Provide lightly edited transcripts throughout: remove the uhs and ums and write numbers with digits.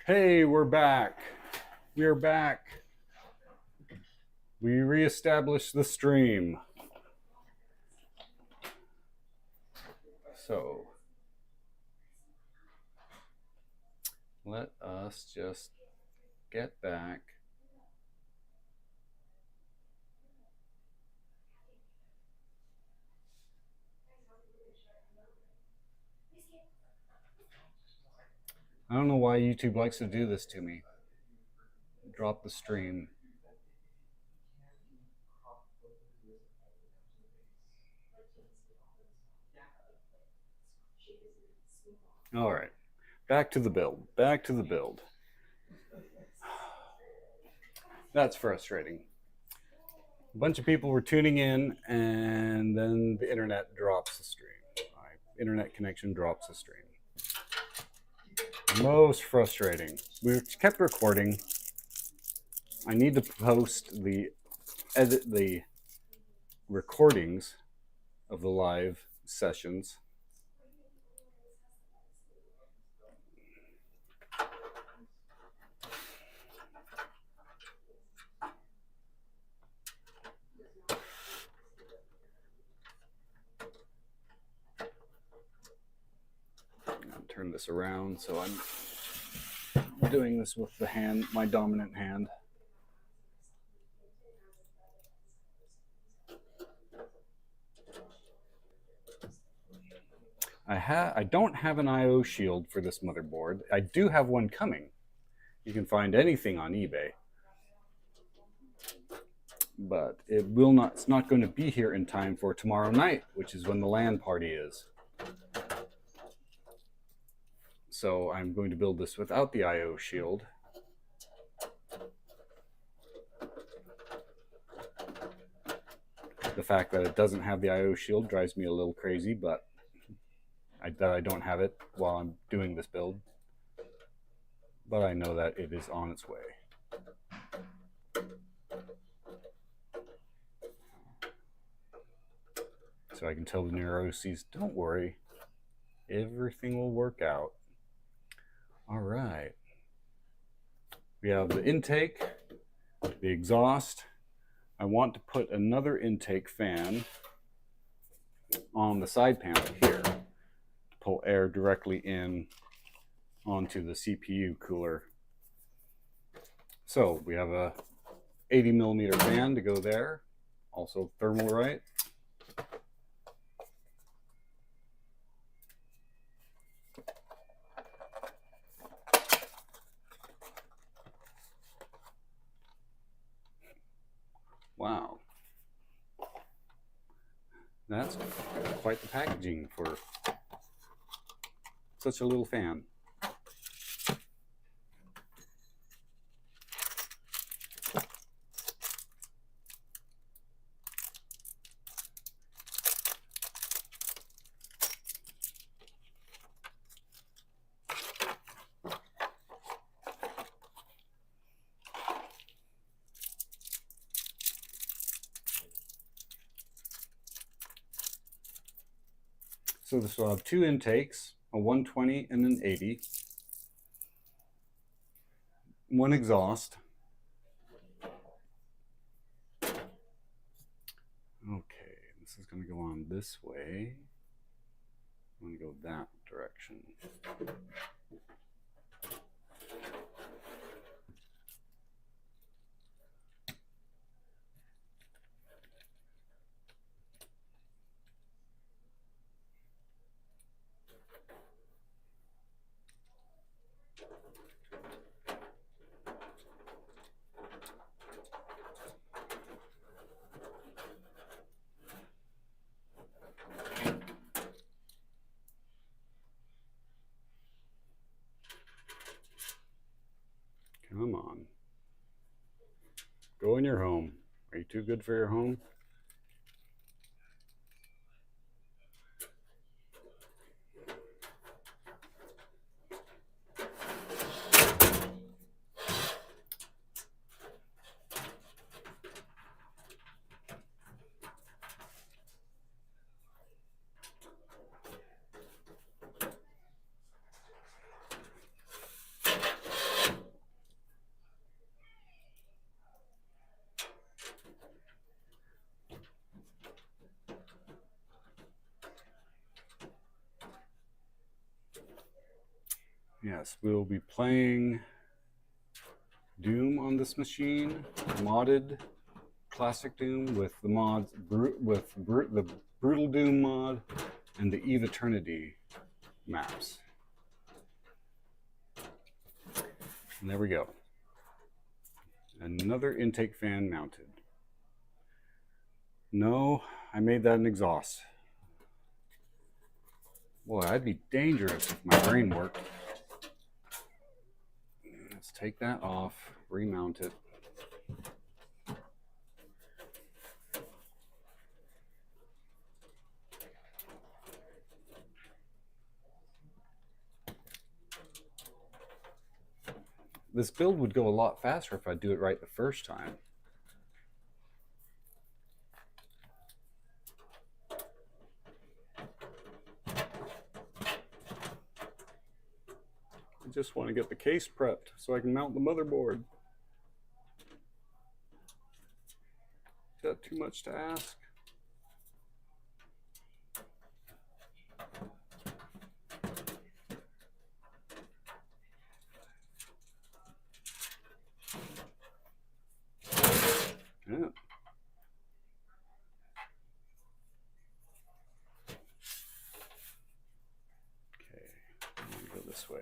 Hey, we're back. We're back. We reestablished the stream. So let us just get back. I don't know why YouTube likes to do this to me. Drop the stream. All right, back to the build. Back to the build. That's frustrating. A bunch of people were tuning in, and then the internet drops the stream. My internet connection drops the stream. Most frustrating. We kept recording. I need to edit the recordings of the live sessions. I'll turn this around so I'm doing this with the hand, my dominant hand. I don't have an I/O shield for this motherboard. I do have one coming. You can find anything on eBay, but it's not going to be here in time for tomorrow night, which is when the LAN party is. So I'm going to build this without the I/O shield. The fact that it doesn't have the I/O shield drives me a little crazy, but that I don't have it while I'm doing this build. But I know that it is on its way. So I can tell the neuroses, don't worry, everything will work out. All right. We have the intake, the exhaust. I want to put another intake fan on the side panel here to pull air directly in onto the CPU cooler. So we have a 80mm fan to go there, also thermal right. Wow, that's quite the packaging for such a little fan. So this will have two intakes, a 120 and an 80. One exhaust. Okay, this is going to go on this way. I'm going to go that direction. Come on. Go in your home. Are you too good for your home? Yes, we'll be playing Doom on this machine, modded classic Doom with the mods, the Brutal Doom mod and the Eve Eternity maps. And there we go. Another intake fan mounted. No, I made that an exhaust. Boy, I'd be dangerous if my brain worked. Let's take that off, remount it. This build would go a lot faster if I do it right the first time. I just want to get the case prepped so I can mount the motherboard. Is that too much to ask? Yeah. Okay, I'm going to go this way.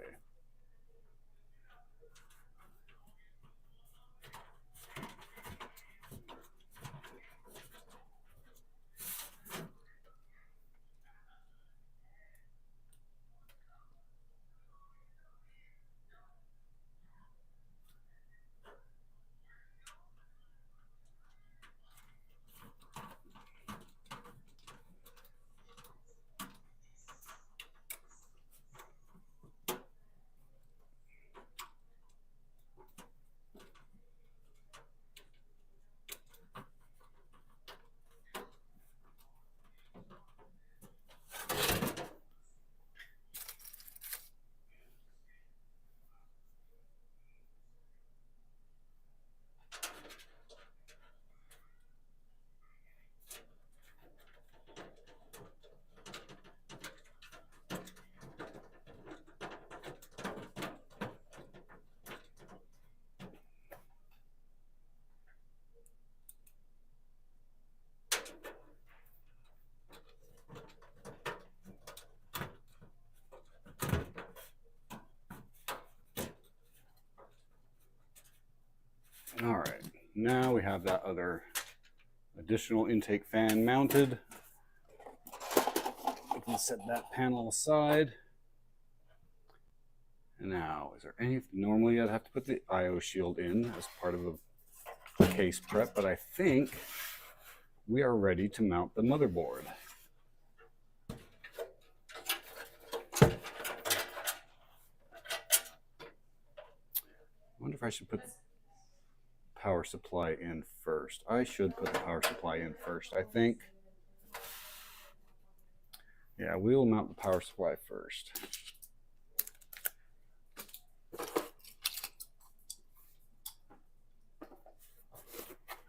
All right, now we have that other additional intake fan mounted. We can set that panel aside. And now, is there anything? Normally I'd have to put the IO shield in as part of the case prep, but I think we are ready to mount the motherboard. I wonder if I should put the power supply in first. I should put the power supply in first, I think. Yeah, we will mount the power supply first.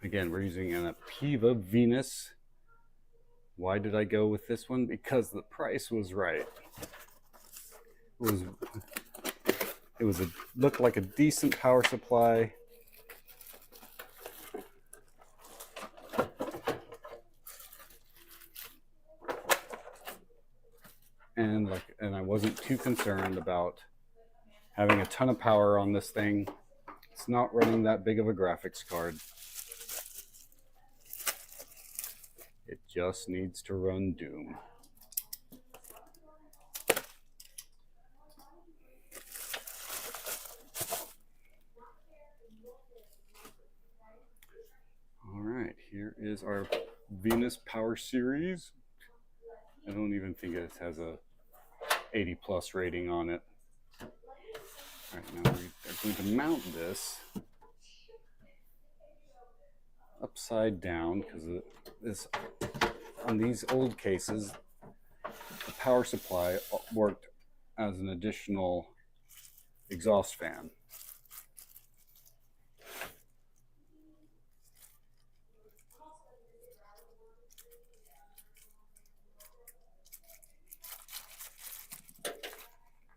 Again, we're using an Apeva Venus. Why did I go with this one? Because the price was right. It looked like a decent power supply. And I wasn't too concerned about having a ton of power on this thing. It's not running that big of a graphics card. It just needs to run Doom. All right, here is our Venus Power Series. I don't even think it has a 80 plus rating on it. All right, now we're going to mount this upside down because this, on these old cases, the power supply worked as an additional exhaust fan.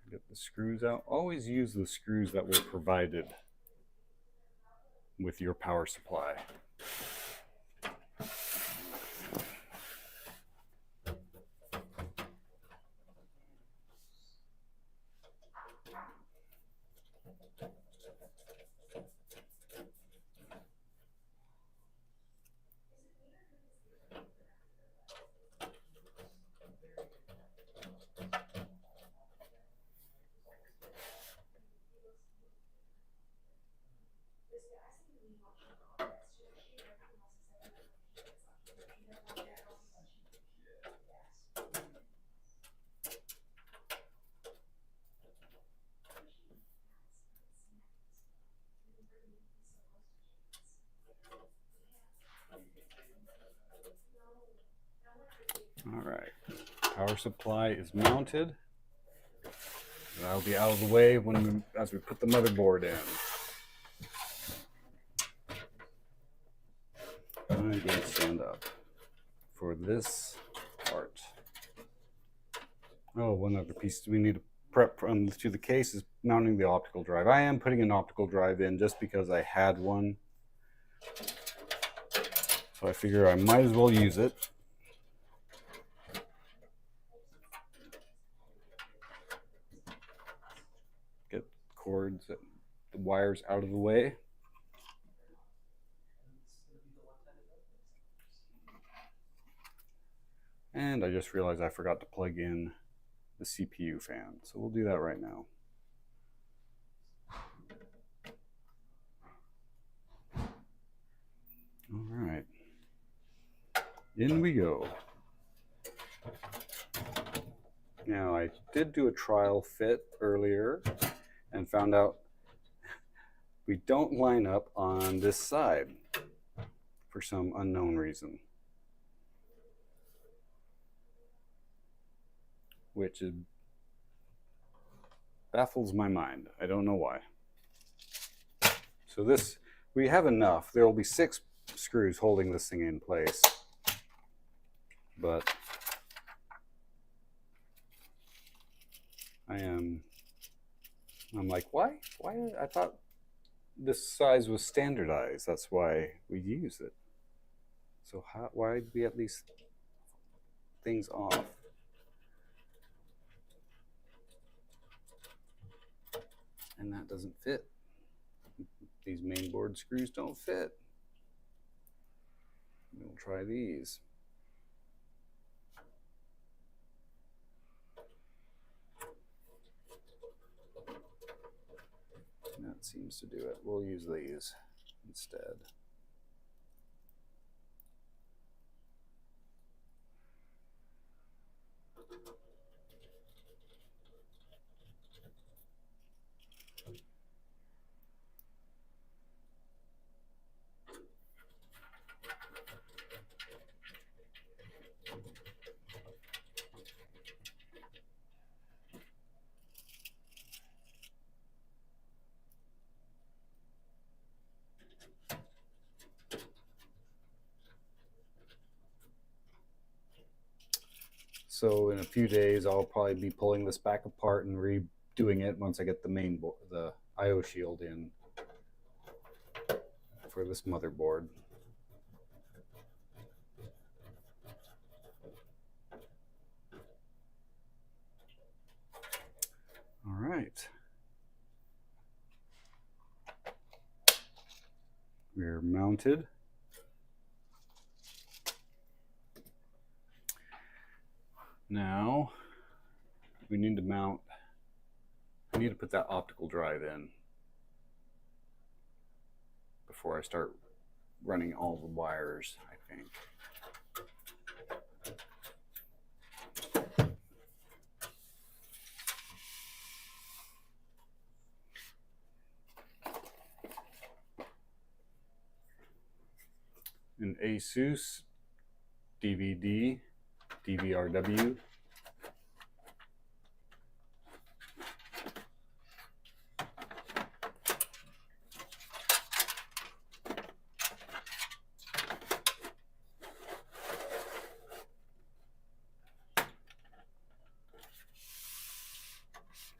Get the screws out. Always use the screws that were provided with your power supply. All right, power supply is mounted. That'll be out of the way as we put the motherboard in. I'm going to stand up for this part. Oh, one other piece we need to prep to the case is mounting the optical drive. I am putting an optical drive in just because I had one. So I figure I might as well use it. Get cords, the wires out of the way. And I just realized I forgot to plug in the CPU fan. So we'll do that right now. All right. In we go. Now, I did do a trial fit earlier and found out we don't line up on this side for some unknown reason, which baffles my mind. I don't know why. So this, we have enough. There will be 6 screws holding this thing in place, but I'm like, why? I thought this size was standardized. That's why we use it. So why did we at least things off? And that doesn't fit. These main board screws don't fit. We'll try these. That seems to do it. We'll use these instead. So in a few days, I'll probably be pulling this back apart and redoing it once I get the main board, the I/O shield in for this motherboard. All right. We're mounted. Now we need to mount, I need to put that optical drive in before I start running all the wires, I think. An ASUS DVD DVRW.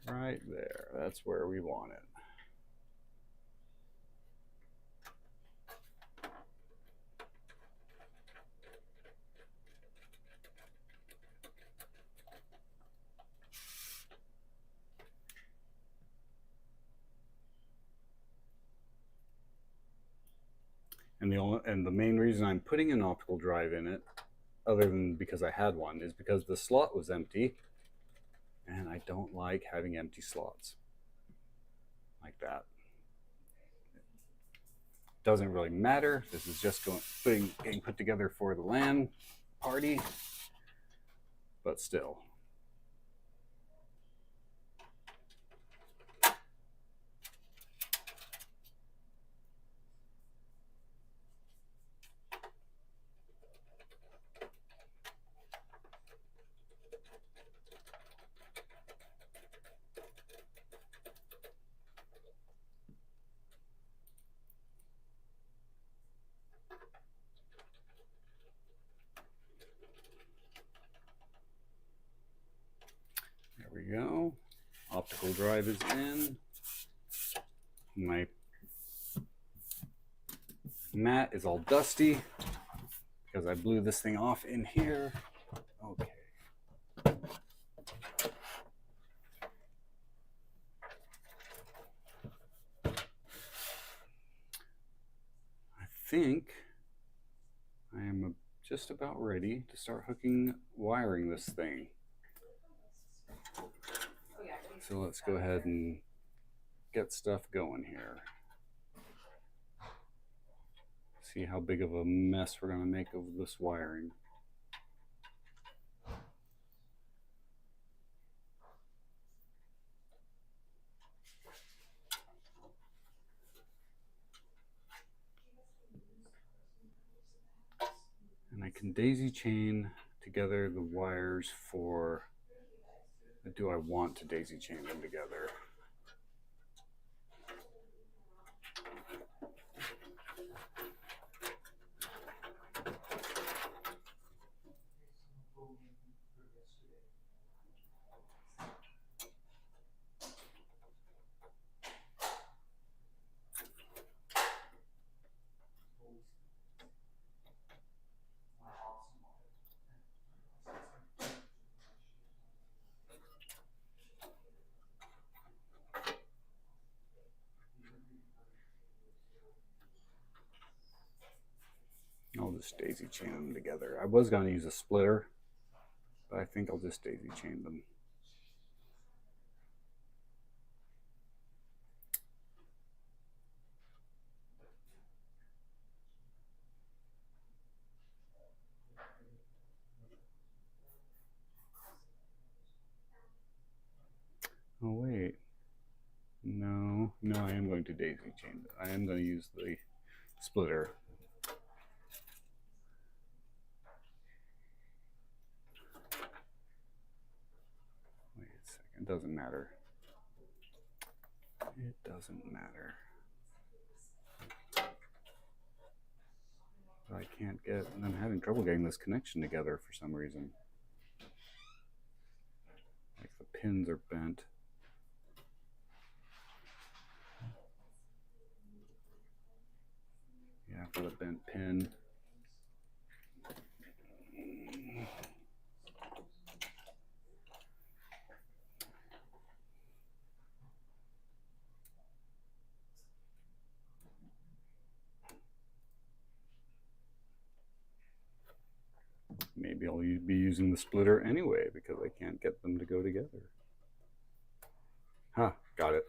Right there. That's where we want it. And the main reason I'm putting an optical drive in it, other than because I had one, is because the slot was empty, and I don't like having empty slots like that. Doesn't really matter. This is just getting put together for the LAN party, but still. There we go. Optical drive is in. My mat is all dusty because I blew this thing off in here. Okay. I think I am just about ready to start wiring this thing. So let's go ahead and get stuff going here. See how big of a mess we're going to make of this wiring. And I can daisy chain together the wires for, do I want to daisy chain them together? I'll just daisy chain them together. I was going to use a splitter, but I think I'll just daisy chain them. Oh wait, no, I am going to daisy chain it. I am going to use the splitter. Wait a second, it doesn't matter. It doesn't matter. I can't get, I'm having trouble getting this connection together for some reason. Like the pins are bent. Yeah, I've got a bent pin. Maybe I'll be using the splitter anyway because I can't get them to go together. Huh, got it.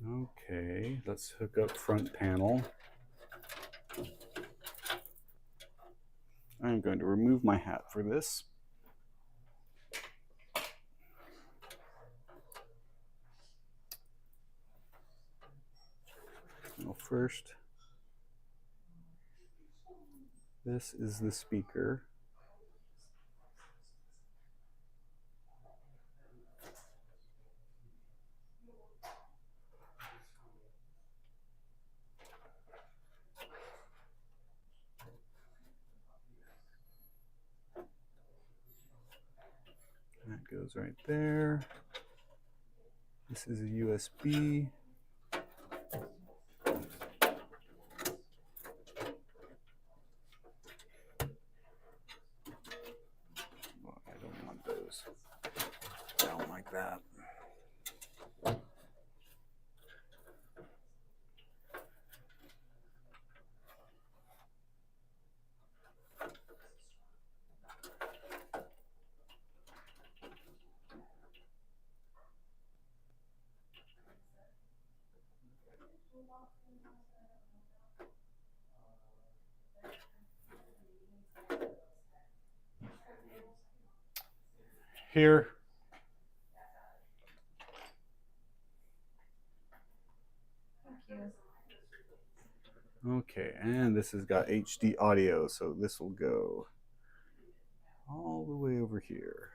Okay, let's hook up front panel. I'm going to remove my hat for this. Well, first, this is the speaker. goes right there. This is a USB. Well, I don't want those. I don't like that. Here. Okay, and this has got HD audio, so this will go all the way over here.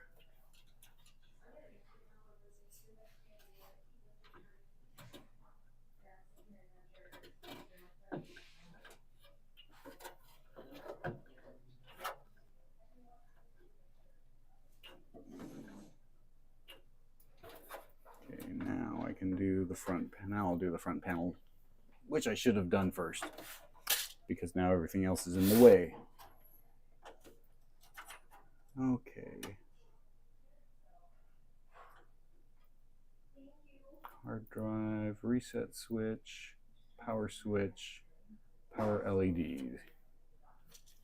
Okay, now I can do the front panel. Now I'll do the front panel, which I should have done first, because now everything else is in the way. Okay. Hard drive, reset switch, power switch, power LED.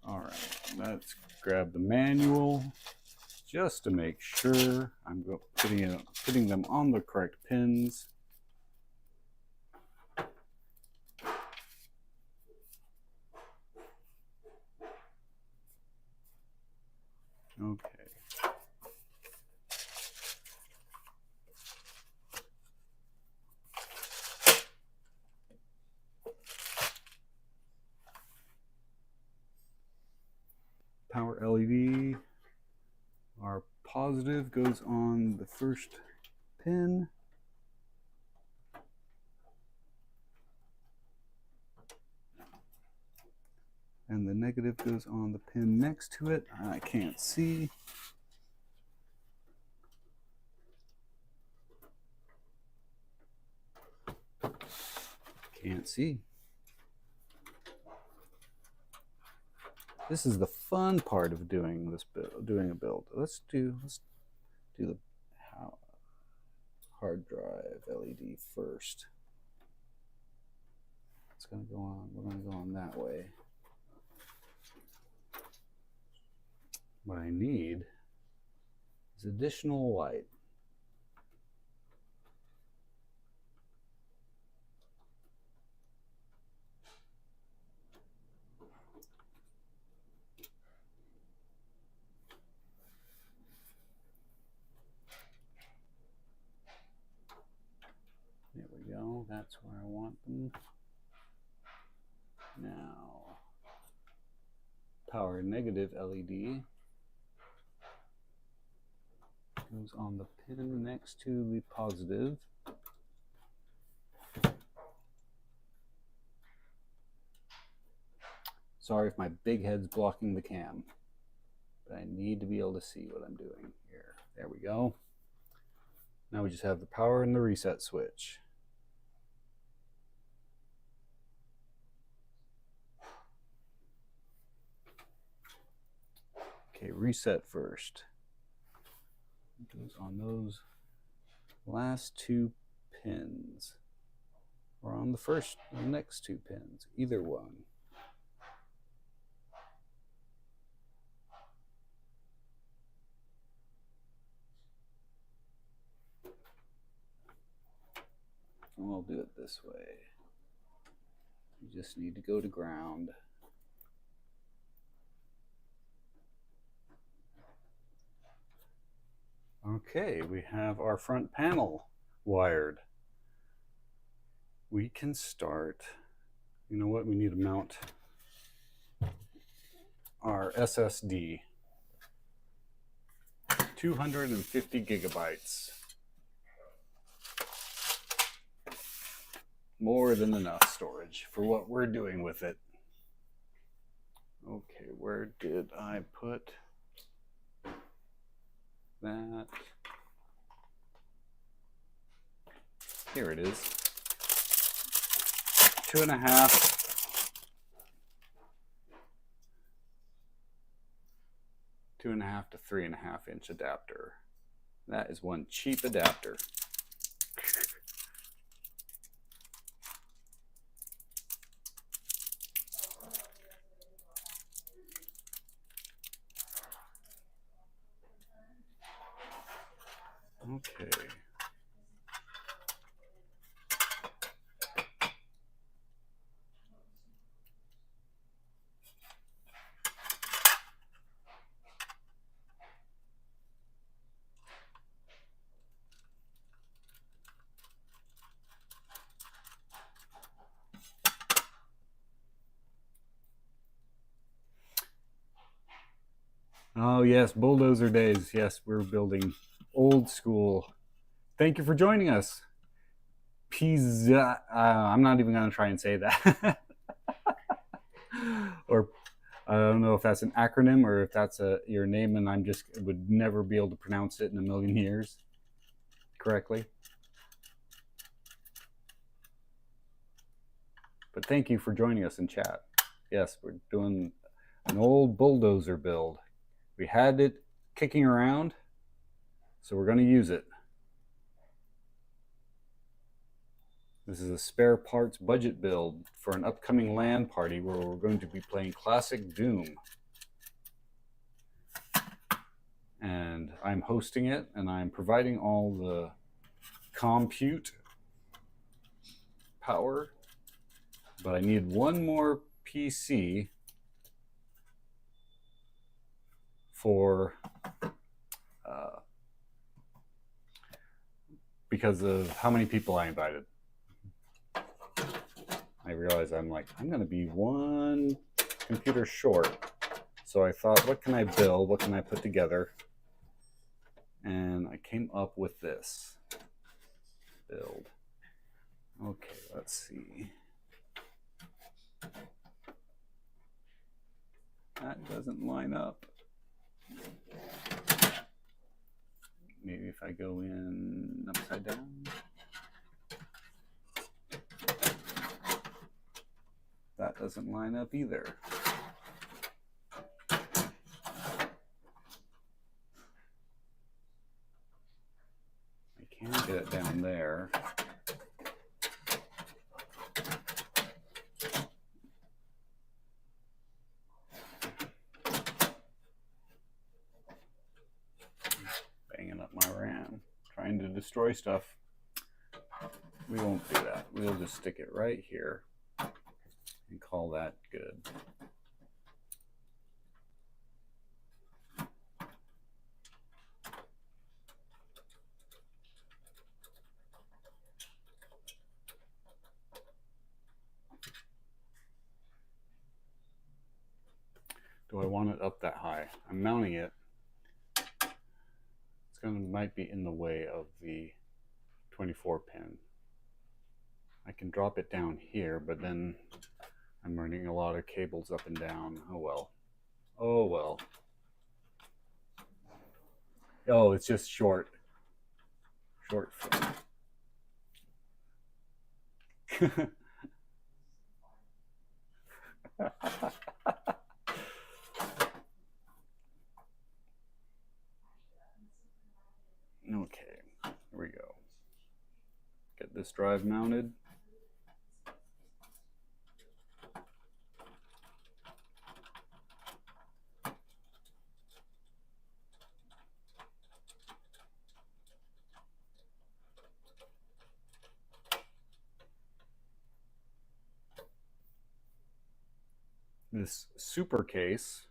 All right, let's grab the manual just to make sure I'm putting them on the correct pins. Okay. Power LED, our positive goes on the first pin. And the negative goes on the pin next to it. I can't see. Can't see. This is the fun part of doing this build, doing a build. Let's do the hard drive LED first. It's gonna go on. We're gonna go on that way. What I need is additional light. There we go. That's where I want them. Now, power negative LED goes on the pin next to the positive. Sorry if my big head's blocking the cam, but I need to be able to see what I'm doing here. There we go. Now we just have the power and the reset switch. Okay, reset first. It goes on those last two pins, or on the next two pins, either one. And we'll do it this way. You just need to go to ground. Okay, we have our front panel wired. We can start. You know what? We need to mount our SSD. 250 gigabytes. More than enough storage for what we're doing with it. Okay, where did I put that? Here it is. 2.5. 2.5 to 3.5 inch adapter. That is one cheap adapter. Okay. Oh yes, bulldozer days. Yes, we're building old school. Thank you for joining us. Pizza. I'm not even going to try and say that. Or I don't know if that's an acronym or if that's your name, and I'm just would never be able to pronounce it in a million years correctly. But thank you for joining us in chat. Yes, we're doing an old bulldozer build. We had it kicking around, so we're going to use it. This is a spare parts budget build for an upcoming LAN party where we're going to be playing classic Doom. And I'm hosting it, and I'm providing all the compute power, but I need one more PC for because of how many people I invited. I realized I'm going to be one computer short. So I thought, what can I build? What can I put together? And I came up with this build. Okay, let's see. That doesn't line up. Maybe if I go in upside down. That doesn't line up either. I can get it down there. Banging up my RAM, trying to destroy stuff. We won't do that. We'll just stick it right here and call that good. Do I want it up that high? I'm mounting it. It's might be in the way of the 24 pin. I can drop it down here, but then I'm running a lot of cables up and down. Oh well. Oh well. Oh, it's just short. Short film. Okay, here we go. Get this drive mounted. This super case,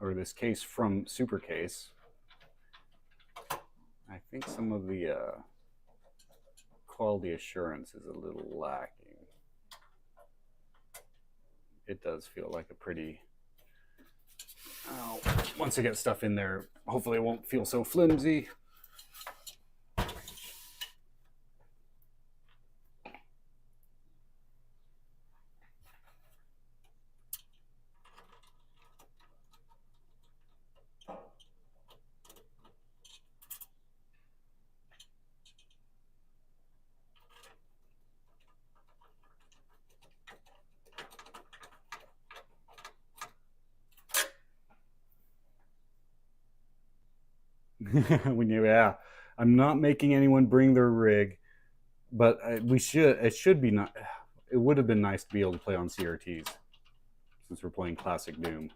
or this case from super case, I think some of the quality assurance is a little lacking. It does feel like a pretty, once I get stuff in there, hopefully it won't feel so flimsy. Yeah, I'm not making anyone bring their rig, but we should. It should be not. It would have been nice to be able to play on CRTs since we're playing classic Doom.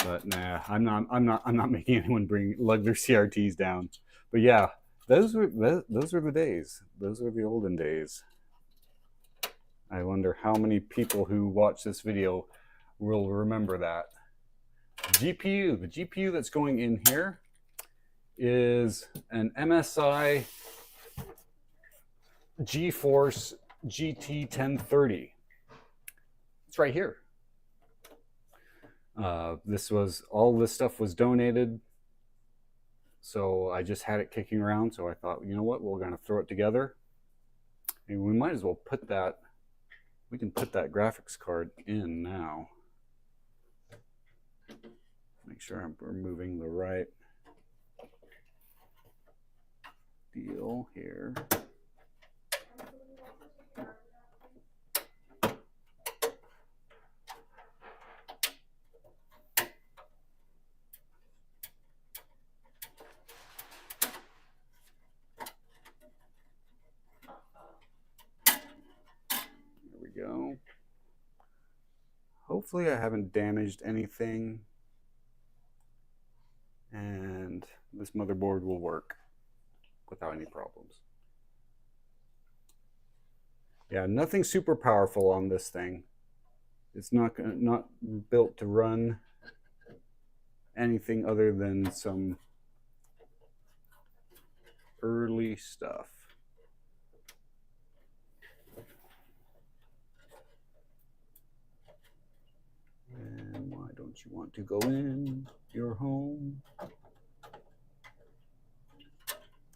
But nah, I'm not making anyone lug their CRTs down. But yeah, those were the days. Those are the olden days. I wonder how many people who watch this video will remember that. GPU, the GPU that's going in here is an MSI GeForce GT 1030. It's right here. All this stuff was donated, so I just had it kicking around. So I thought, you know what, we're going to throw it together, and we might as well put that. We can put that graphics card in now. Make sure I'm removing the right deal here. There we go. Hopefully I haven't damaged anything, and this motherboard will work without any problems. Yeah, nothing super powerful on this thing. It's not built to run anything other than some early stuff. And why don't you want to go in your home?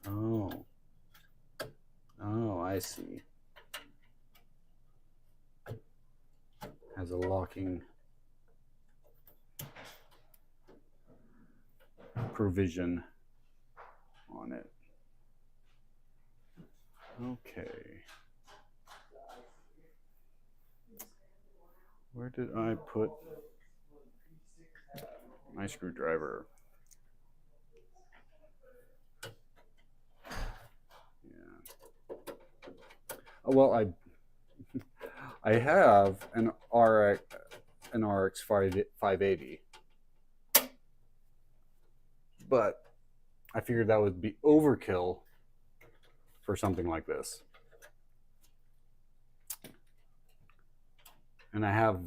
Oh, I see. Has a locking provision on it. Okay. Where did I put my screwdriver? Yeah. Oh, well, I have an RX 580, but I figured that would be overkill for something like this. And I have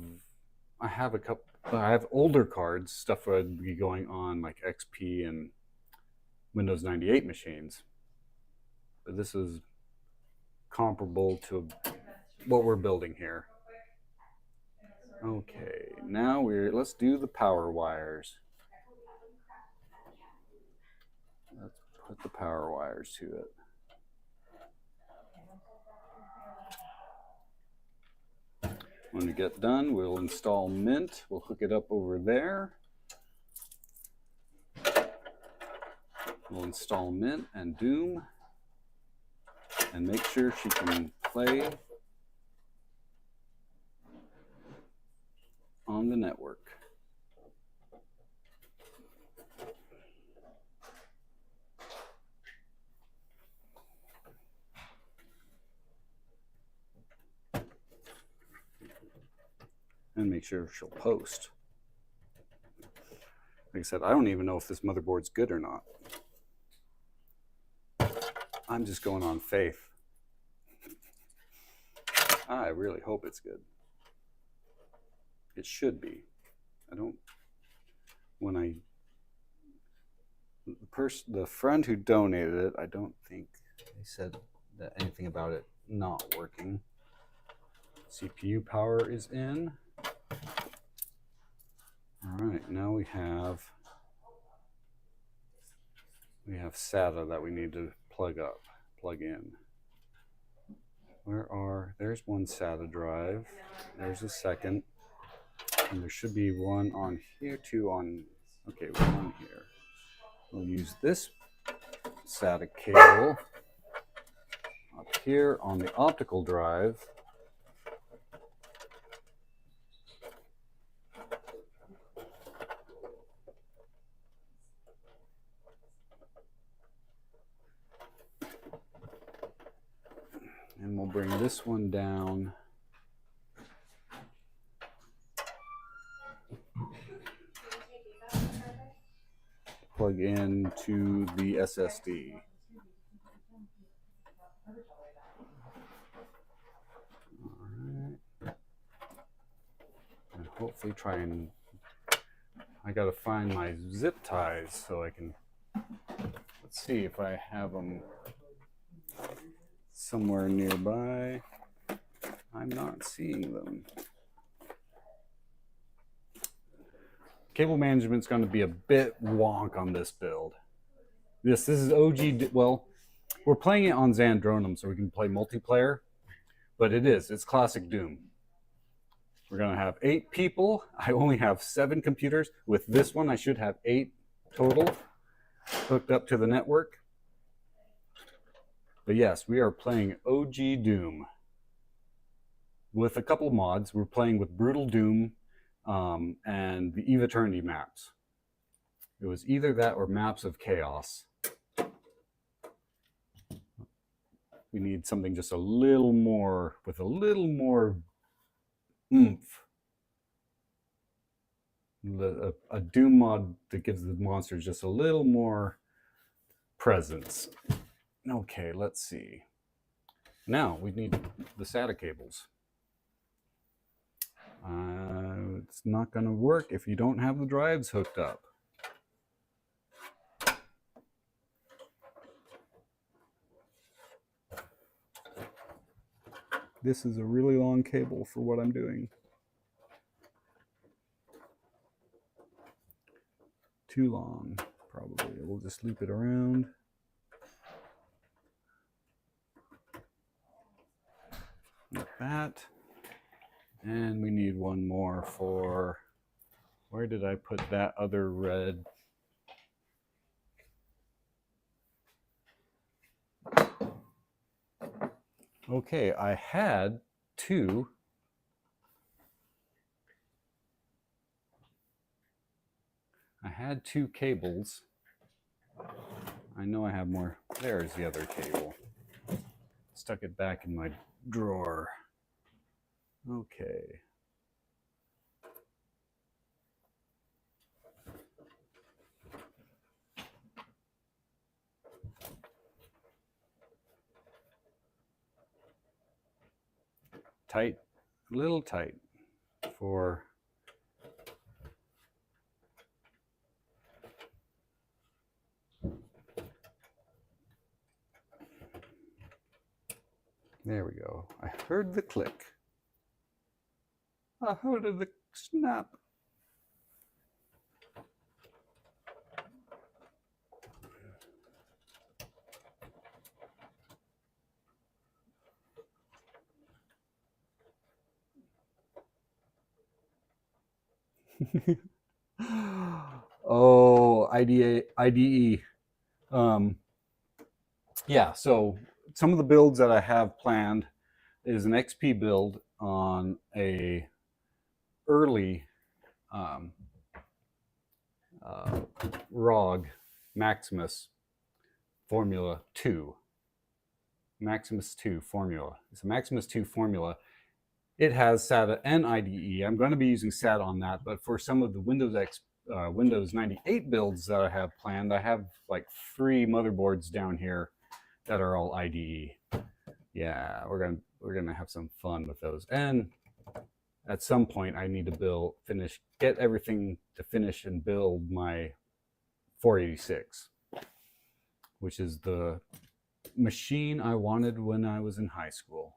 older cards, stuff that would be going on like XP and Windows 98 machines. But this is comparable to what we're building here. Okay, now let's do the power wires. Let's put the power wires to it. When we get done, we'll install Mint. We'll hook it up over there. We'll install Mint and Doom and make sure she can play on the network. And make sure she'll post. Like I said, I don't even know if this motherboard's good or not. I'm just going on faith. I really hope it's good. It should be. The friend who donated it, I don't think they said that anything about it not working. CPU power is in. All right, now we have SATA that we need to plug in. There's one SATA drive. There's a second. And there should be one on here, one here. We'll use this SATA cable up here on the optical drive. And we'll bring this one down. Plug into the SSD. All right. And hopefully try and, I gotta find my zip ties so I can, let's see if I have them somewhere nearby. I'm not seeing them. Cable management's going to be a bit wonk on this build. This is OG, well, we're playing it on Xandronum so we can play multiplayer, but it's classic Doom. We're going to have 8 people. I only have 7 computers. With this one, I should have 8 total hooked up to the network. But yes, we are playing OG Doom with a couple mods. We're playing with Brutal Doom and the Eve Eternity maps. It was either that or Maps of Chaos. We need something just a little more, with a little more oomph. A Doom mod that gives the monsters just a little more presence. Okay, let's see. Now we need the SATA cables. It's not going to work if you don't have the drives hooked up. This is a really long cable for what I'm doing. Too long, probably. We'll just loop it around. Like that. And we need one more for, where did I put that other red? Okay, I had 2. I had 2 cables. I know I have more. There's the other cable. Stuck it back in my drawer. Okay. Tight, a little tight for there we go. I heard the click. I heard the snap. Oh, IDE. Yeah, so some of the builds that I have planned is an XP build on a early ROG Maximus Formula 2. Maximus 2 formula. It's a Maximus 2 formula. It has SATA and IDE. I'm going to be using SATA on that, but for some of the Windows 98 builds that I have planned, I have like 3 motherboards down here that are all IDE. Yeah, we're gonna have some fun with those. And at some point, I need to get everything to finish and build my 486, which is the machine I wanted when I was in high school.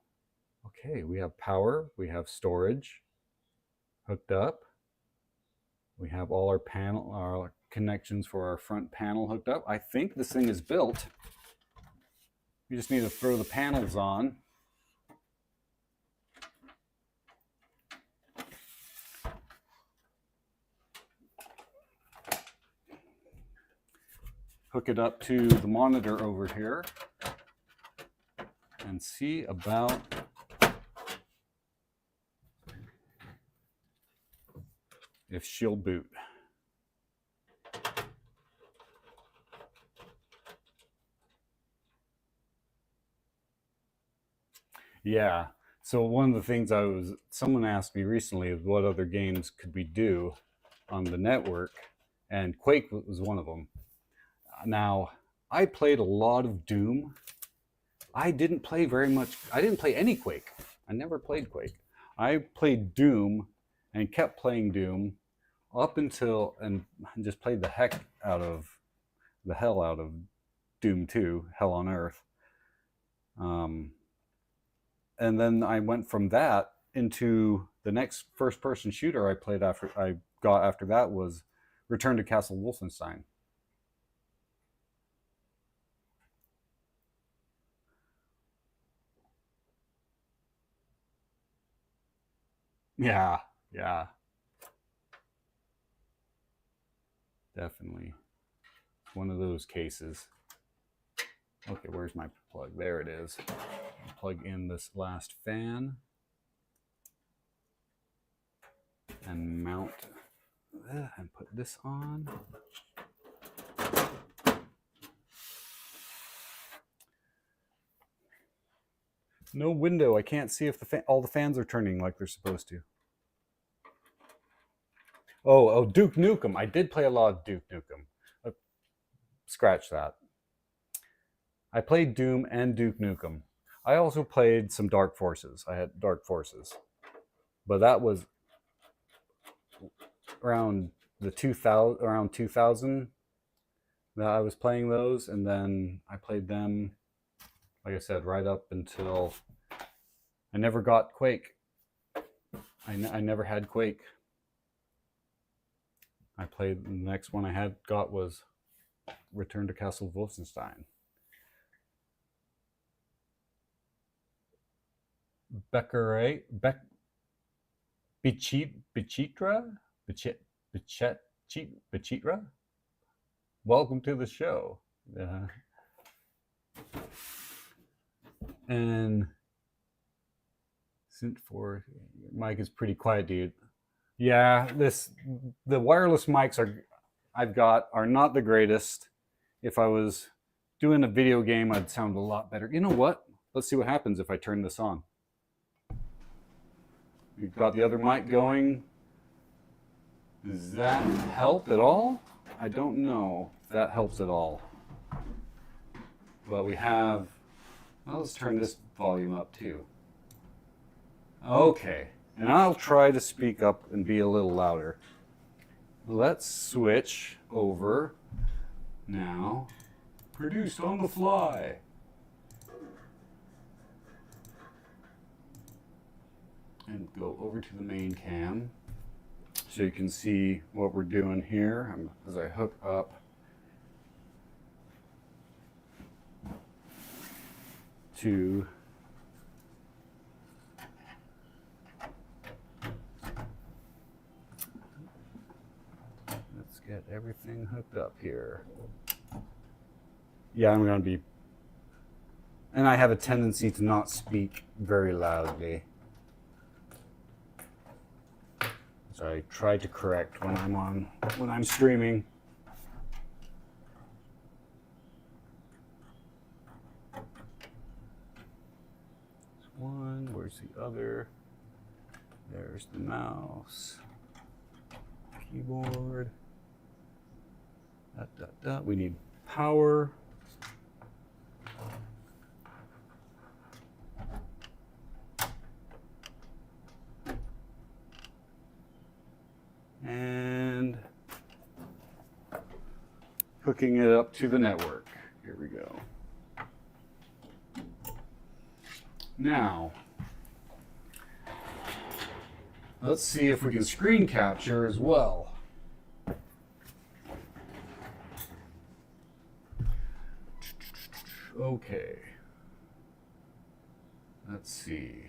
Okay, we have power, we have storage hooked up. We have all our connections for our front panel hooked up. I think this thing is built. We just need to throw the panels on. Hook it up to the monitor over here and see about if she'll boot. Yeah. So one of the things someone asked me recently is what other games could we do on the network, and Quake was one of them. Now, I played a lot of Doom. I didn't play very much. I didn't play any Quake. I never played Quake. I played Doom and kept playing Doom up until, and just played the hell out of Doom 2, Hell on Earth. And then I went from that into the next first-person shooter I got after that was Return to Castle Wolfenstein. Yeah, yeah. Definitely. One of those cases. Okay, where's my plug? There it is. I'll plug in this last fan and mount and put this on. No window. I can't see if all the fans are turning like they're supposed to. Oh, Duke Nukem. I did play a lot of Duke Nukem. Scratch that. I played Doom and Duke Nukem. I also played some Dark Forces. I had Dark Forces. But that was around 2000 that I was playing those, and then I played them, like I said, right up until I never got Quake. I never had Quake. I played, the next one I got was Return to Castle Wolfenstein. Bechitra? Welcome to the show. And Synth4, mic is pretty quiet, dude. Yeah, the wireless mics I've got are not the greatest. If I was doing a video game, I'd sound a lot better. You know what? Let's see what happens if I turn this on. We've got the other mic going. Does that help at all? I don't know if that helps at all. But we have, well, let's turn this volume up too. Okay, and I'll try to speak up and be a little louder. Let's switch over now. Produced on the fly. And go over to the main cam so you can see what we're doing here as I hook up to let's get everything hooked up here. Yeah, I'm going to be, and I have a tendency to not speak very loudly. So I try to correct when I'm streaming. There's one, where's the other? There's the mouse, keyboard. We need power. And hooking it up to the network. Here we go. Now, let's see if we can screen capture as well. Okay. Let's see.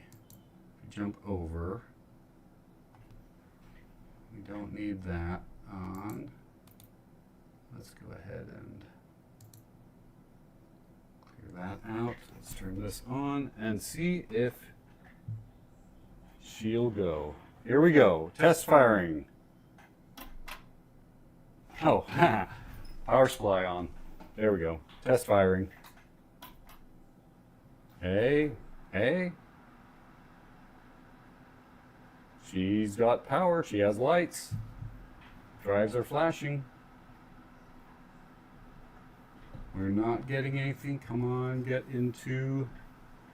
Jump over. We don't need that on. Let's go ahead and clear that out. Let's turn this on and see if she'll go. Here we go. Test firing. Oh, power supply on. There we go. Test firing. Hey, hey. She's got power. She has lights. Drives are flashing. We're not getting anything. Come on, get into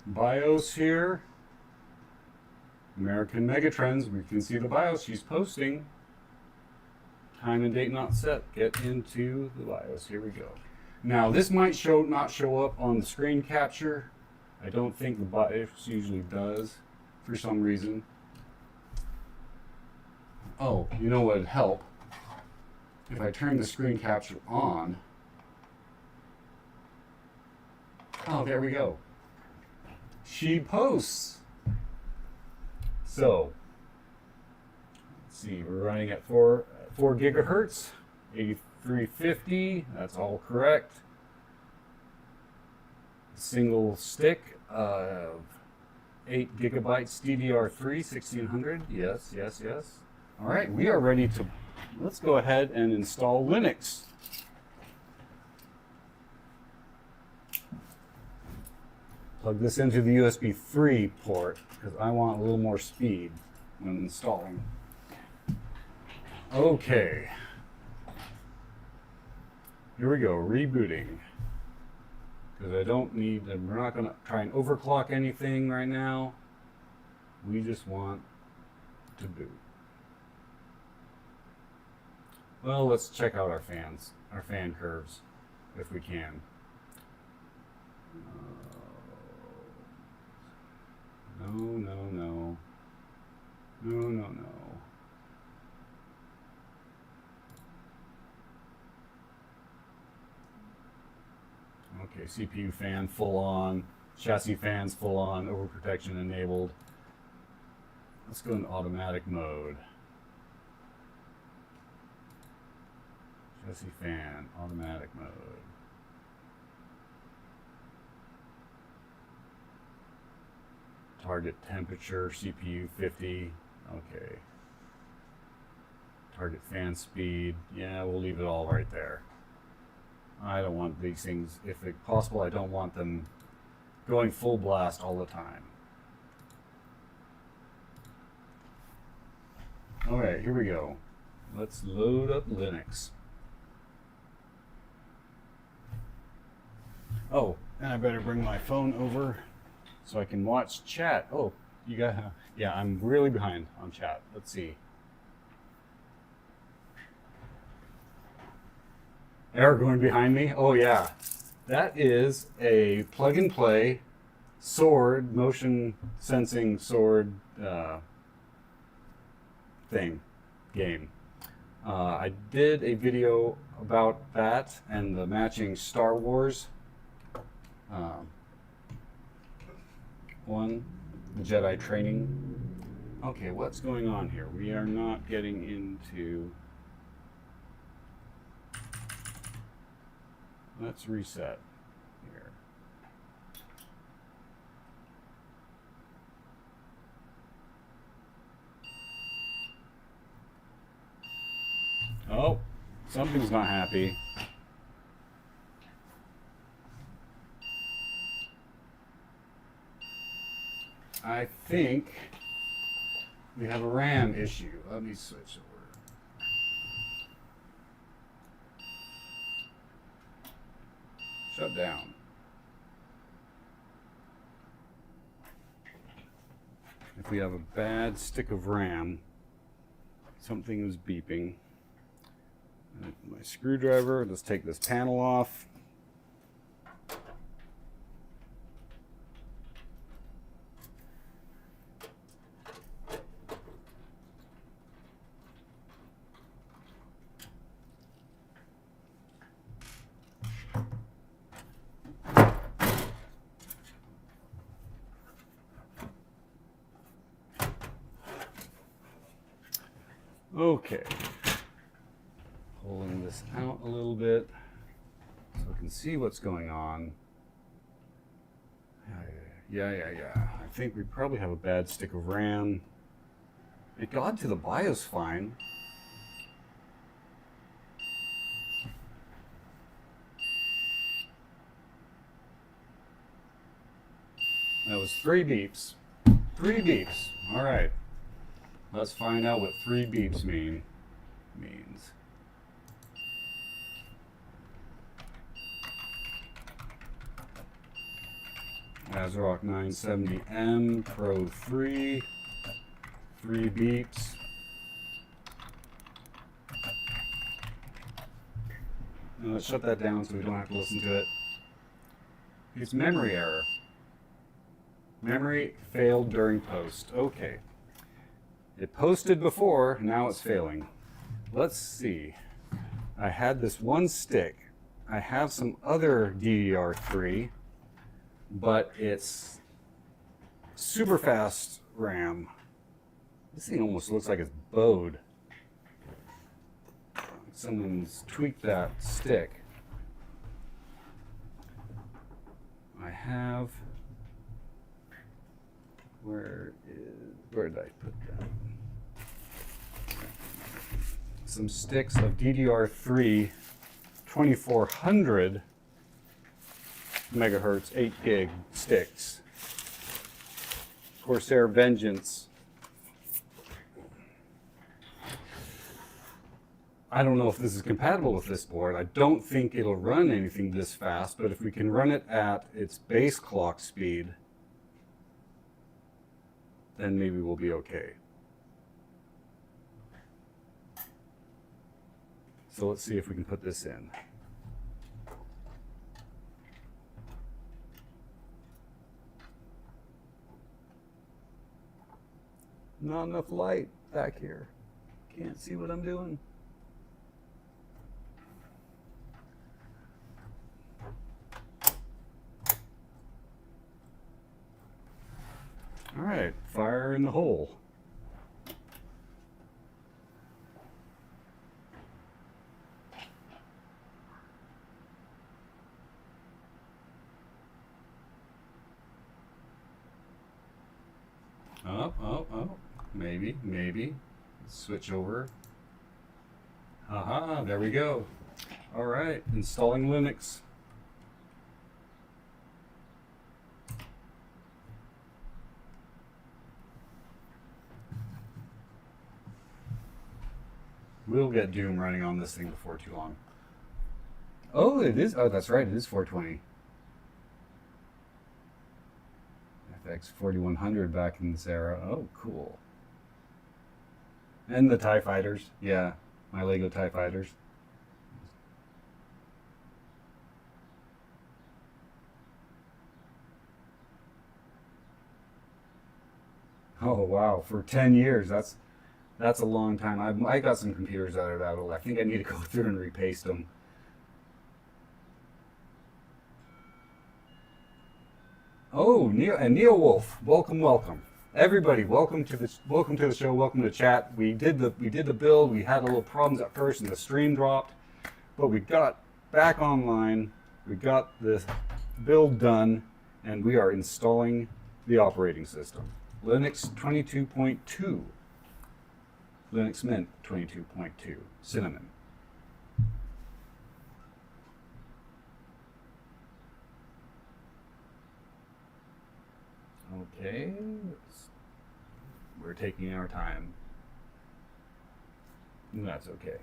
BIOS here. American Megatrends. We can see the BIOS she's posting. Time and date not set. Get into the BIOS. Here we go. Now this might not show up on the screen capture. I don't think the BIOS usually does for some reason. Oh, you know what would help? If I turn the screen capture on. Oh, there we go. She posts. So, let's see, we're running at 4 gigahertz, 8350, that's all correct. Single stick of 8 gigabytes DDR3, 1600, yes, yes, yes. All right, we are ready to, let's go ahead and install Linux. Plug this into the USB 3 port because I want a little more speed when installing. Okay. Here we go, rebooting. Because I don't need, we're not going to try and overclock anything right now. We just want to boot. Well, let's check out our fans, our fan curves, if we can. No, no, no. No, no, no. Okay, CPU fan full on, chassis fans full on, overprotection enabled. Let's go into automatic mode. Chassis fan, automatic mode. Target temperature, CPU 50, okay. Target fan speed, yeah, we'll leave it all right there. I don't want these things, if it's possible, I don't want them going full blast all the time. All right, here we go. Let's load up Linux. Oh, and I better bring my phone over so I can watch chat. Oh, you got, yeah, I'm really behind on chat. Let's see. Error going behind me? Oh yeah. That is a plug and play sword, motion sensing sword game. I did a video about that and the matching Star Wars one, the Jedi training. Okay, what's going on here? We are not getting into... Let's reset here. Oh, something's not happy. I think we have a RAM issue. Let me switch over. Shut down. If we have a bad stick of RAM, something is beeping. My screwdriver, let's take this panel off. Okay, pulling this out a little bit so we can see what's going on. Yeah. I think we probably have a bad stick of RAM. It got to the BIOS fine. That was 3 beeps. 3 beeps. All right. Let's find out what 3 beeps means. ASRock 970M Pro 3, 3 beeps. Now let's shut that down so we don't have to listen to it. It's memory error. Memory failed during post. Okay. It posted before, now it's failing. Let's see. I had this one stick. I have some other DDR3, but it's super fast RAM. This thing almost looks like it's bowed. Someone's tweaked that stick. I have, where did I put that? Some sticks of DDR3 2400 megahertz 8 gig sticks. Corsair Vengeance. I don't know if this is compatible with this board. I don't think it'll run anything this fast, but if we can run it at its base clock speed, then maybe we'll be okay. So let's see if we can put this in. Not enough light back here. Can't see what I'm doing. All right, fire in the hole. Oh, maybe. Let's switch over. Aha, there we go. All right, installing Linux. We'll get Doom running on this thing before too long. Oh, it is. Oh, that's right. It is 420. FX 4100 back in this era. Oh, cool. And the TIE Fighters. Yeah, my Lego TIE Fighters. Oh, wow. For 10 years. That's a long time. I got some computers that are that old. I think I need to go through and repaste them. Oh, Neo Wolf, welcome. Everybody, welcome to the show. Welcome to chat. We did the build. We had a little problems at first, and the stream dropped, but we got back online. We got the build done, and we are installing the operating system. Linux 22.2. Linux Mint 22.2. Cinnamon. Okay, we're taking our time. That's okay.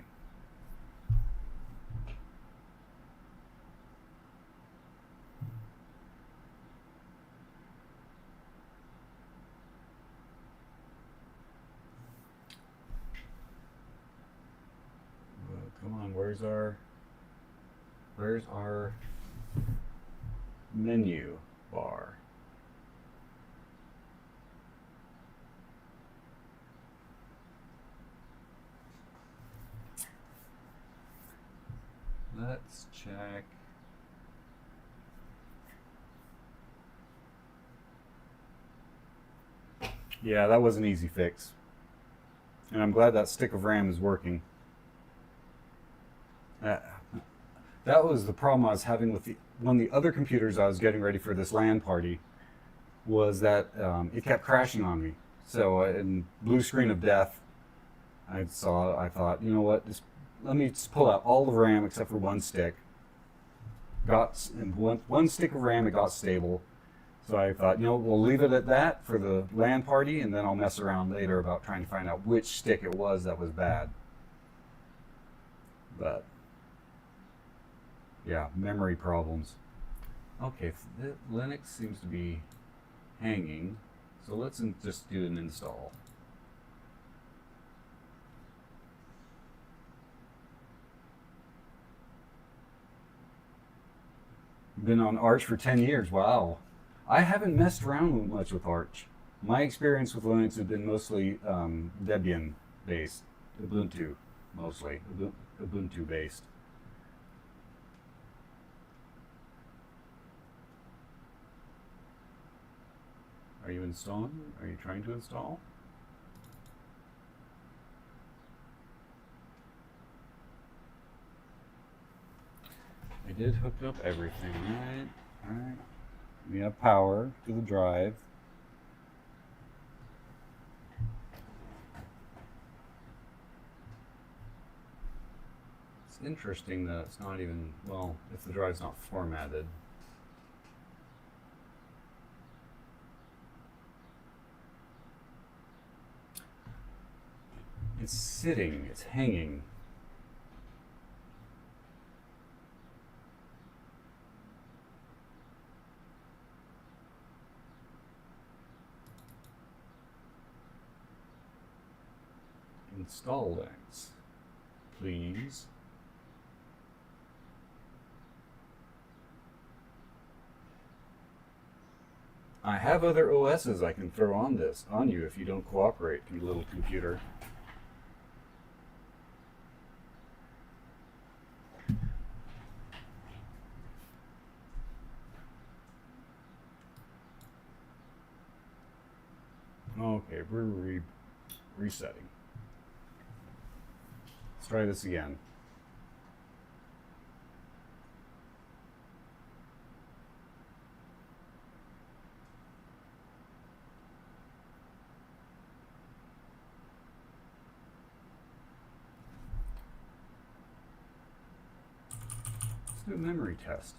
Come on, where's our menu bar? Let's check. Yeah, that was an easy fix. And I'm glad that stick of RAM is working. That was the problem I was having with one of the other computers I was getting ready for this LAN party, was that it kept crashing on me. So in blue screen of death, I thought, you know what, let me just pull out all the RAM except for one stick. Got one stick of RAM, it got stable. So I thought, you know, we'll leave it at that for the LAN party, and then I'll mess around later about trying to find out which stick it was that was bad. But yeah, memory problems. Okay, Linux seems to be hanging, so let's just do an install. Been on Arch for 10 years, wow. I haven't messed around much with Arch. My experience with Linux has been mostly Debian based, Ubuntu mostly, Ubuntu based. Are you installing? Are you trying to install? I did hook up everything, right? Alright. We have power to the drive. It's interesting that it's not even, well, if the drive's not formatted. It's sitting, it's hanging. Install Linux, please. I have other OSs I can throw on you if you don't cooperate, you little computer. Okay, we're resetting. Let's try this again. Let's do a memory test.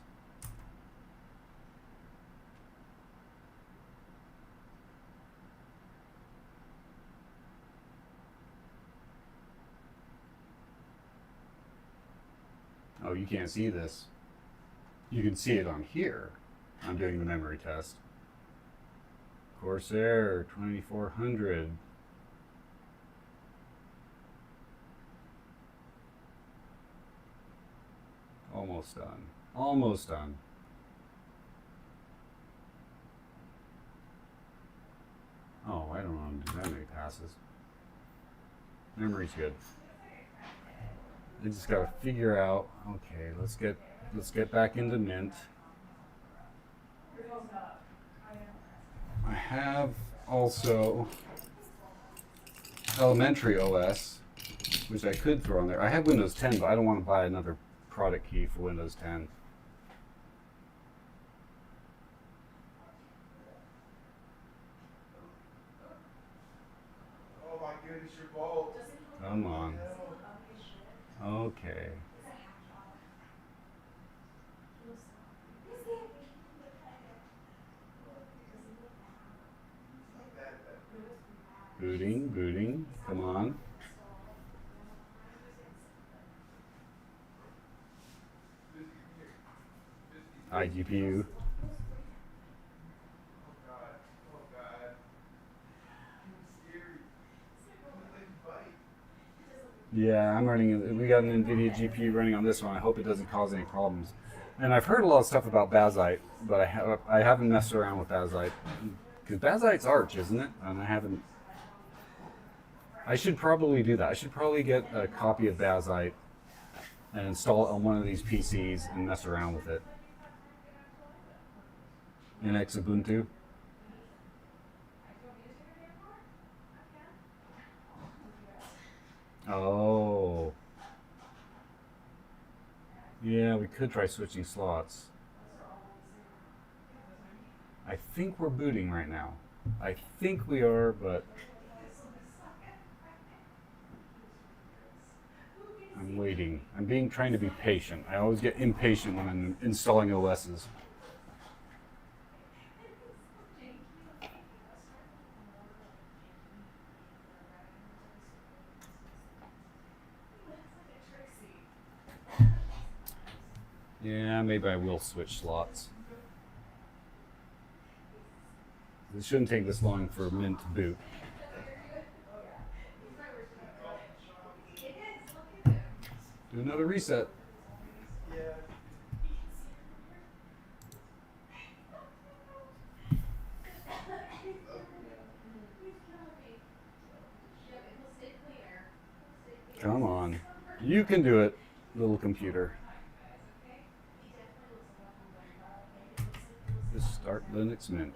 Oh, you can't see this. You can see it on here. I'm doing the memory test. Corsair 2400. Almost done. Almost done. Oh, I don't want to do that many passes. Memory's good. I just gotta figure out. Okay, let's get back into Mint. I have also Elementary OS, which I could throw on there. I have Windows 10, but I don't want to buy another product key for Windows 10. Oh my goodness, your bolt. Come on. Okay. Booting, booting. Come on. iGPU. Yeah, I'm running. We got an NVIDIA GPU running on this one. I hope it doesn't cause any problems. And I've heard a lot of stuff about Bazite, but I haven't messed around with Bazite because Bazite's Arch, isn't it? And I haven't. I should probably do that. I should probably get a copy of Bazite and install it on one of these PCs and mess around with it. NX Ubuntu. Oh. Yeah, we could try switching slots. I think we're booting right now. I think we are, but I'm waiting. I'm trying to be patient. I always get impatient when I'm installing OSs. Yeah, maybe I will switch slots. It shouldn't take this long for Mint to boot. Do another reset. Come on. You can do it, little computer. Just start Linux Mint.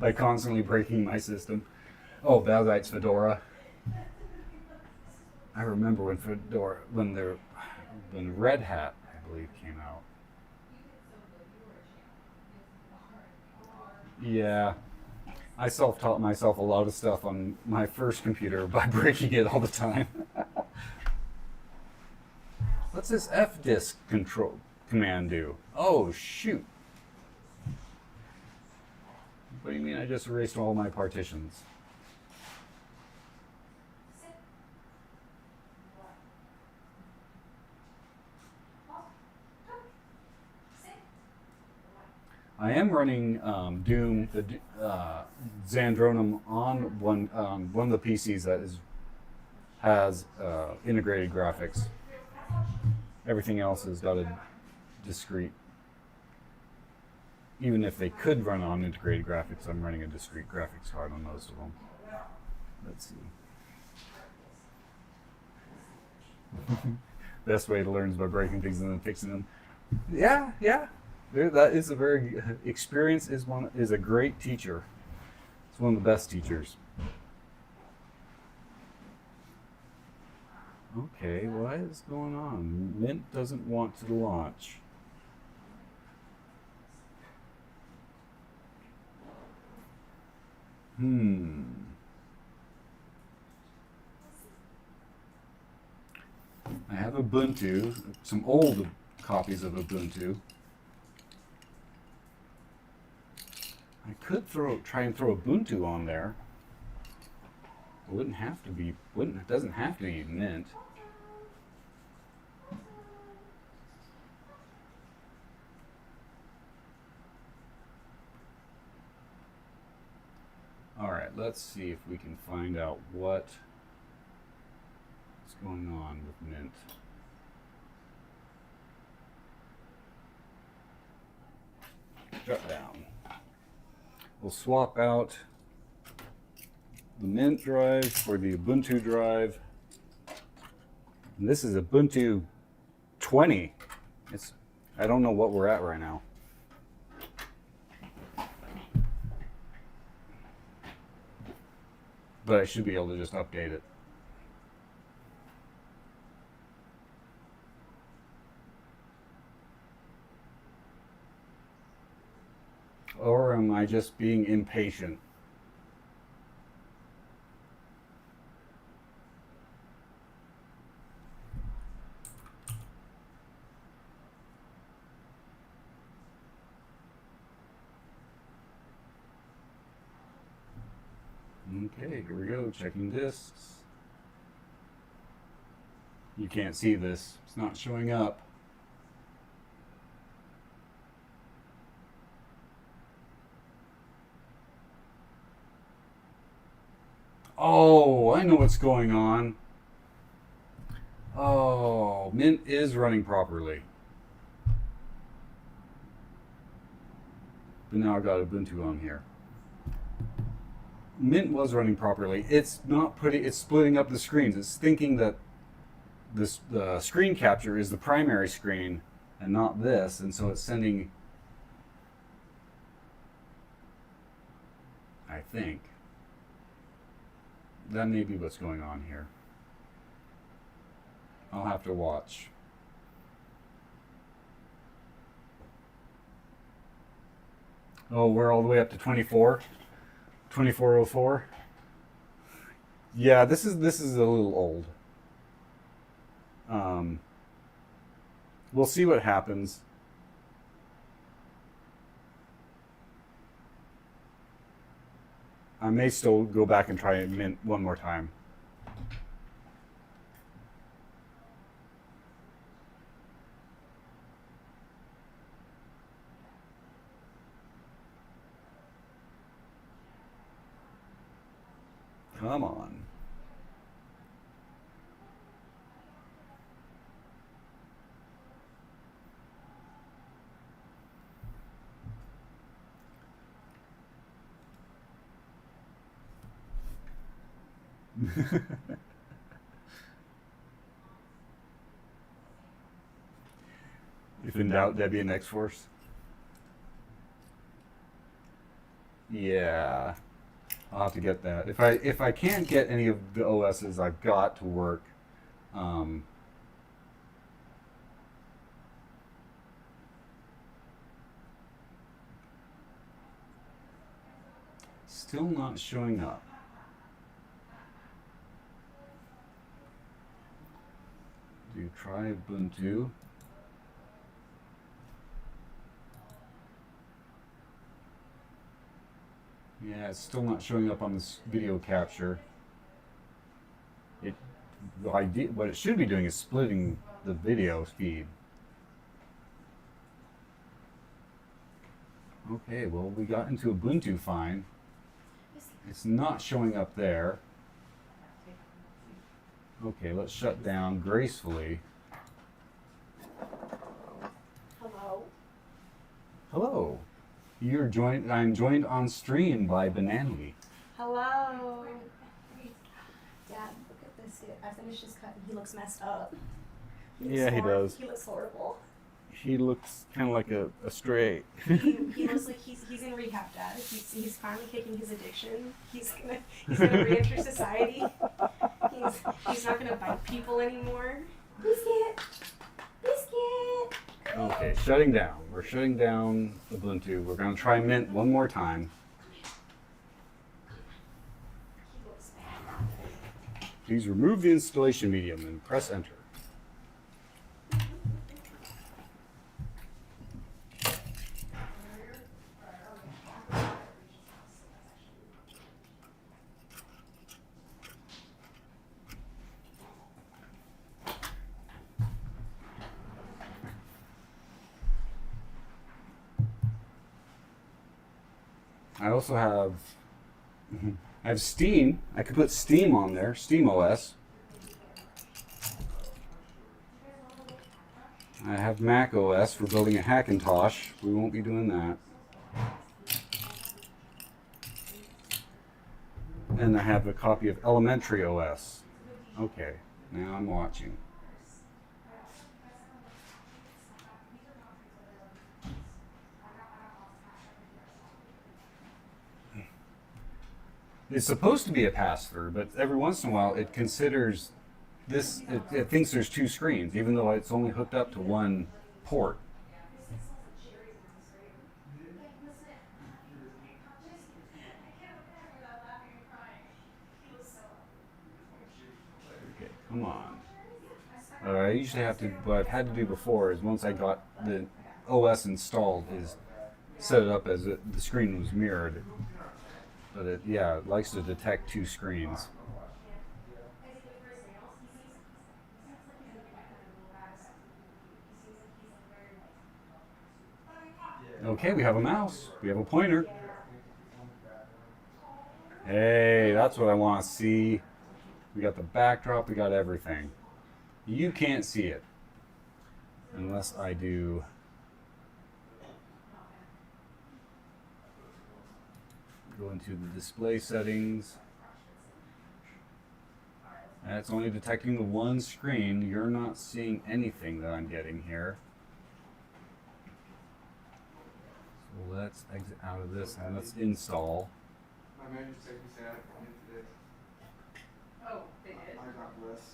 By constantly breaking my system. Oh, Balzite's Fedora. I remember when Red Hat, I believe, came out. Yeah, I self-taught myself a lot of stuff on my first computer by breaking it all the time. What's this fdisk control command do? Oh, shoot. What do you mean I just erased all my partitions? I am running Doom, the Xandronum on one of the PCs that has integrated graphics. Everything else has got a discrete. Even if they could run on integrated graphics, I'm running a discrete graphics card on most of them. Let's see. Best way to learn is by breaking things and then fixing them. Yeah. That is a very experience is a great teacher. It's one of the best teachers. Okay, what is going on? Mint doesn't want to launch. I have Ubuntu, some old copies of Ubuntu. I could try and throw Ubuntu on there. It doesn't have to be Mint. All right, let's see if we can find out what's going on with Mint. Shut down. We'll swap out the Mint drive for the Ubuntu drive. And this is Ubuntu 20. I don't know what we're at right now. But I should be able to just update it. Or am I just being impatient? Okay, here we go, checking disks. You can't see this, it's not showing up. Oh, I know what's going on. Oh, Mint is running properly. But now I've got Ubuntu on here. Mint was running properly. It's splitting up the screens. It's thinking that the screen capture is the primary screen and not this, and so it's sending, I think. That may be what's going on here. I'll have to watch. Oh, we're all the way up to 2404. Yeah, this is a little old. We'll see what happens. I may still go back and try and mint one more time. Come on. If in doubt, Debian X-Force. Yeah, I'll have to get that. If I can't get any of the OSs, I've got to work. Still not showing up. Do you try Ubuntu? Yeah, it's still not showing up on this video capture. What it should be doing is splitting the video feed. Okay, well, we got into Ubuntu fine. It's not showing up there. Okay, let's shut down gracefully. Hello. Hello. I'm joined on stream by Banani. Hello. Dad, look at this. I finished his cut and he looks messed up. Yeah, he does. He looks horrible. He looks kind of like a stray. He looks like he's in rehab, Dad. He's finally kicking his addiction. He's gonna re-enter society. He's not gonna bite people anymore. Biscuit. Okay, shutting down. We're shutting down Ubuntu. We're going to try Mint one more time. He looks bad. Please remove the installation medium and press enter. I also have Steam. I could put Steam on there, Steam OS. I have Mac OS for building a Hackintosh. We won't be doing that. And I have a copy of Elementary OS. Okay, now I'm watching. It's supposed to be a pass-through, but every once in a while it considers this, it thinks there's two screens, even though it's only hooked up to one port. Okay, come on. I usually have to, what I've had to do before is once I got the OS installed is set it up as the screen was mirrored. But it likes to detect two screens. Okay, we have a mouse. We have a pointer. Hey, that's what I want to see. We got the backdrop, we got everything. You can't see it. Unless I do... Go into the display settings. And it's only detecting the one screen. You're not seeing anything that I'm getting here. So let's exit out of this and let's install. My manager said he said I come in today. Oh, they did? I got less.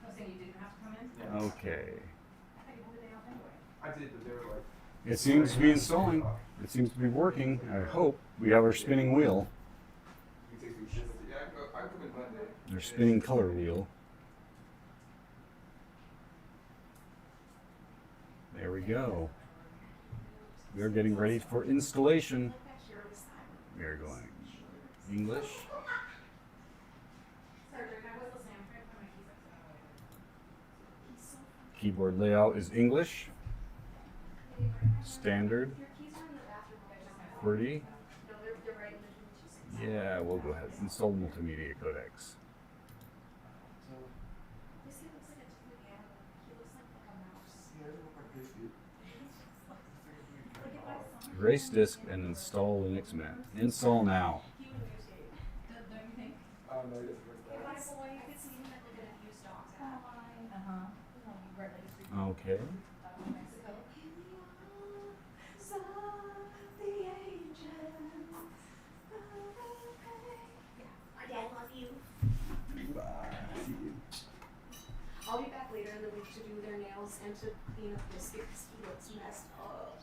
I was saying you didn't have to come in? Yeah. Okay. I thought you had the day off anyway. I did, but they were like. It seems to be installing. It seems to be working. I hope. We have our spinning wheel. You take some shit. Yeah, I come in Monday. Our spinning color wheel. There we go. We are getting ready for installation. We are going English. Sorry, Rick, I was listening. I'm trying to find my keys. He's so funny. Keyboard layout is English. Standard. Your keys are in the bathroom. QWERTY. No, they're right in between the two. Yeah, we'll go ahead. Install multimedia codecs. This kid looks like a tiny animal. He looks like a mouse. Yeah, I don't know if I could see it. Look at my son. Erase disk and install Linux Mint. Install now. He would mutate. Don't you think? No, he doesn't work If I that. boy, you could see him like at a few stocks. Uh-huh. No, you were like a Okay. Mexico. My dad loves you. Bye. See you. I'll be back later in the week to do their nails and to clean up this because he looks messed up.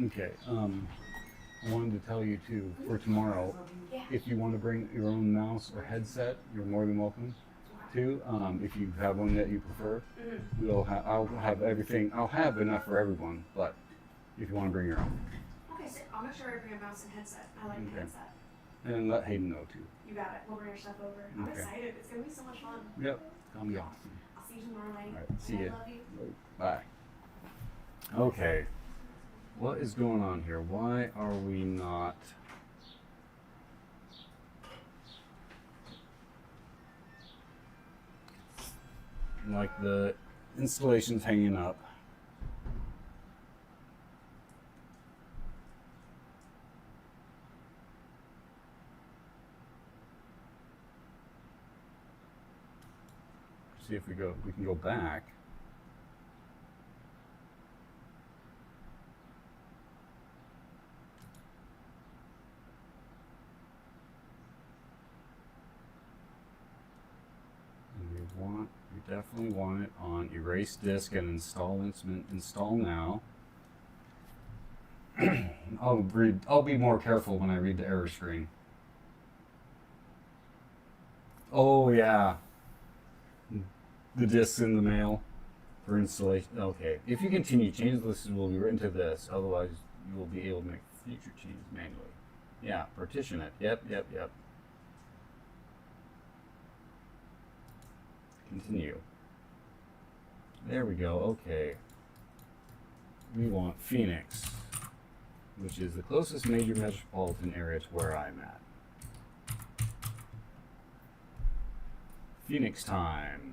Okay. I wanted to tell you too, for tomorrow, Yeah. if you want to bring your own mouse or headset, you're more than welcome to. If you have one that you prefer, I'll have everything. I'll have enough for everyone, but if you want to bring your own, Okay, so I'll make sure I bring a mouse and headset. I like the Okay. headset. and let Hayden know too. You got it. We'll bring our stuff over. I'm Okay. excited. It's gonna be so much fun. Yep, that'll be awesome. I'll see you tomorrow night. All right, see I ya. love you. Bye. Okay. What is going on here? Why are we not? Like the installation's hanging up. See if we can go back. And we definitely want it on erase disk and install now. I'll be more careful when I read the error screen. Oh yeah. The discs in the mail for installation. Okay. If you continue, changes listed will be written to this. Otherwise, you will be able to make future changes manually. Yeah, partition it. Yep. Continue. There we go. Okay. We want Phoenix, which is the closest major metropolitan area to where I'm at. Phoenix time.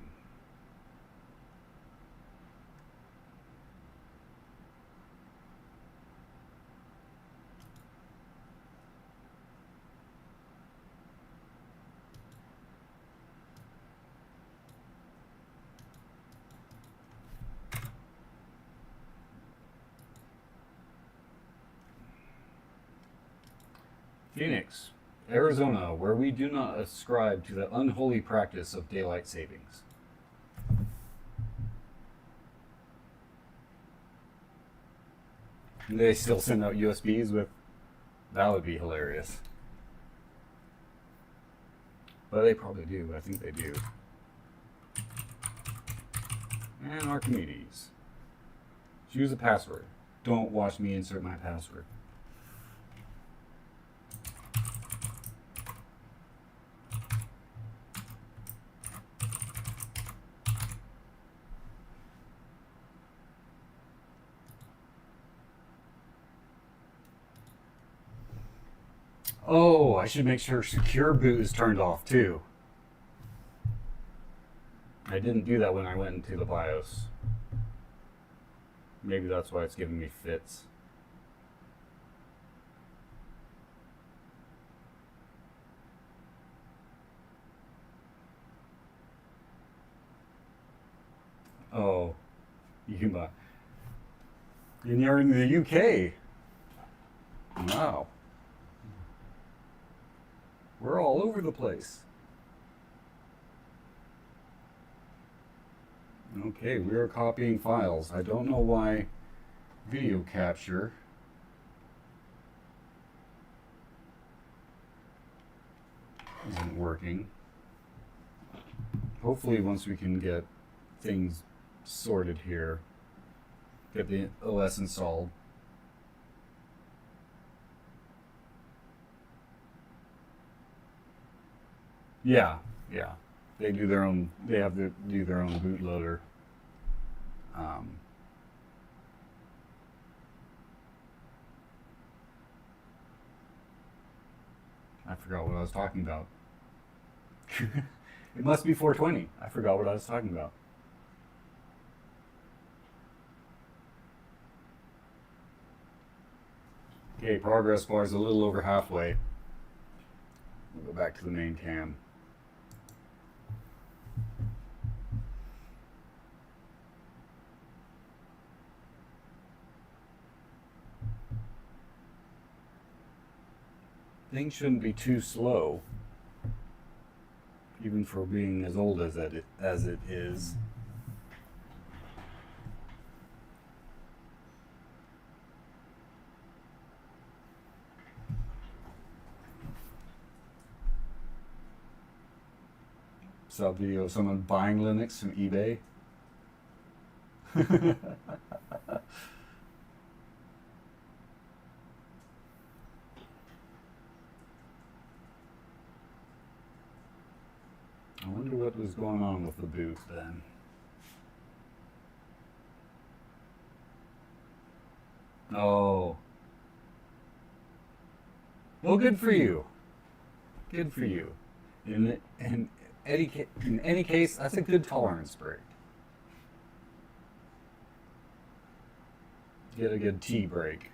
Phoenix, Arizona, where we do not ascribe to the unholy practice of daylight savings. They still send out USBs with. That would be hilarious. But they probably do. I think they do. And Archimedes. Choose a password. Don't watch me insert my password. Oh, I should make sure secure boot is turned off too. I didn't do that when I went into the BIOS. Maybe that's why it's giving me fits. Oh, you can buy. And you're in the UK. Wow. We're all over the place. Okay, we are copying files. I don't know why video capture isn't working. Hopefully once we can get things sorted here, get the OS installed. Yeah, yeah. They do their own. They have to do their own bootloader. I forgot what I was talking about. It must be 420. I forgot what I was talking about. Okay, progress bar is a little over halfway. We'll go back to the main cam. Things shouldn't be too slow, even for being as old as it is. Saw a video of someone buying Linux from eBay. I wonder what was going on with the boot then. Oh. Well, good for you. Good for you. In any case, that's a good tolerance break. Get a good tea break.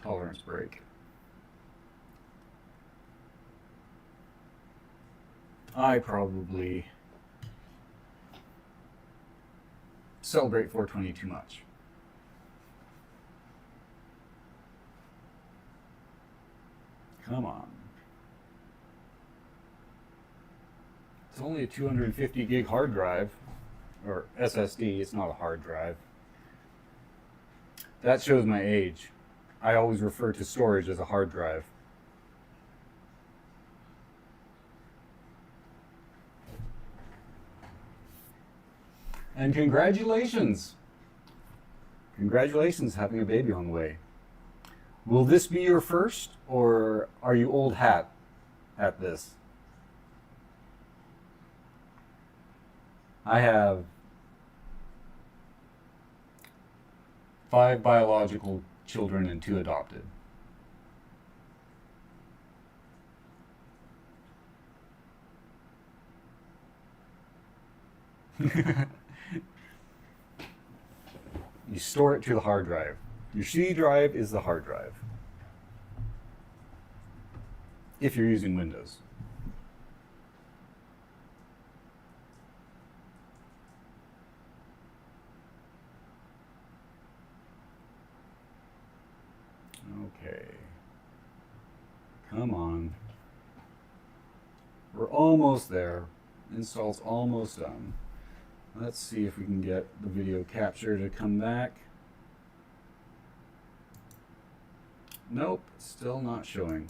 Tolerance break. I probably celebrate 420 too much. Come on. It's only a 250 gig hard drive, or SSD, it's not a hard drive. That shows my age. I always refer to storage as a hard drive. And congratulations! Congratulations, having a baby on the way. Will this be your first, or are you old hat at this? I have 5 biological children and 2 adopted. You store it to the hard drive. Your C drive is the hard drive. If you're using Windows. Okay. Come on. We're almost there. Install's almost done. Let's see if we can get the video capture to come back. Nope, still not showing.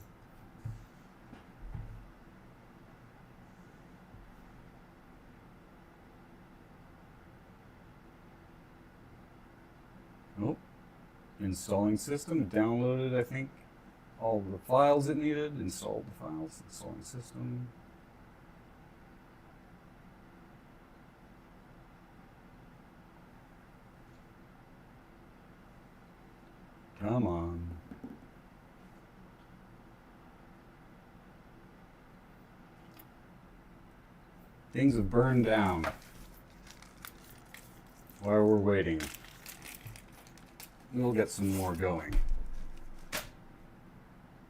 Nope. Installing system, downloaded, I think, all the files it needed, installed the files, installing system. Come on. Things have burned down while we're waiting. We'll get some more going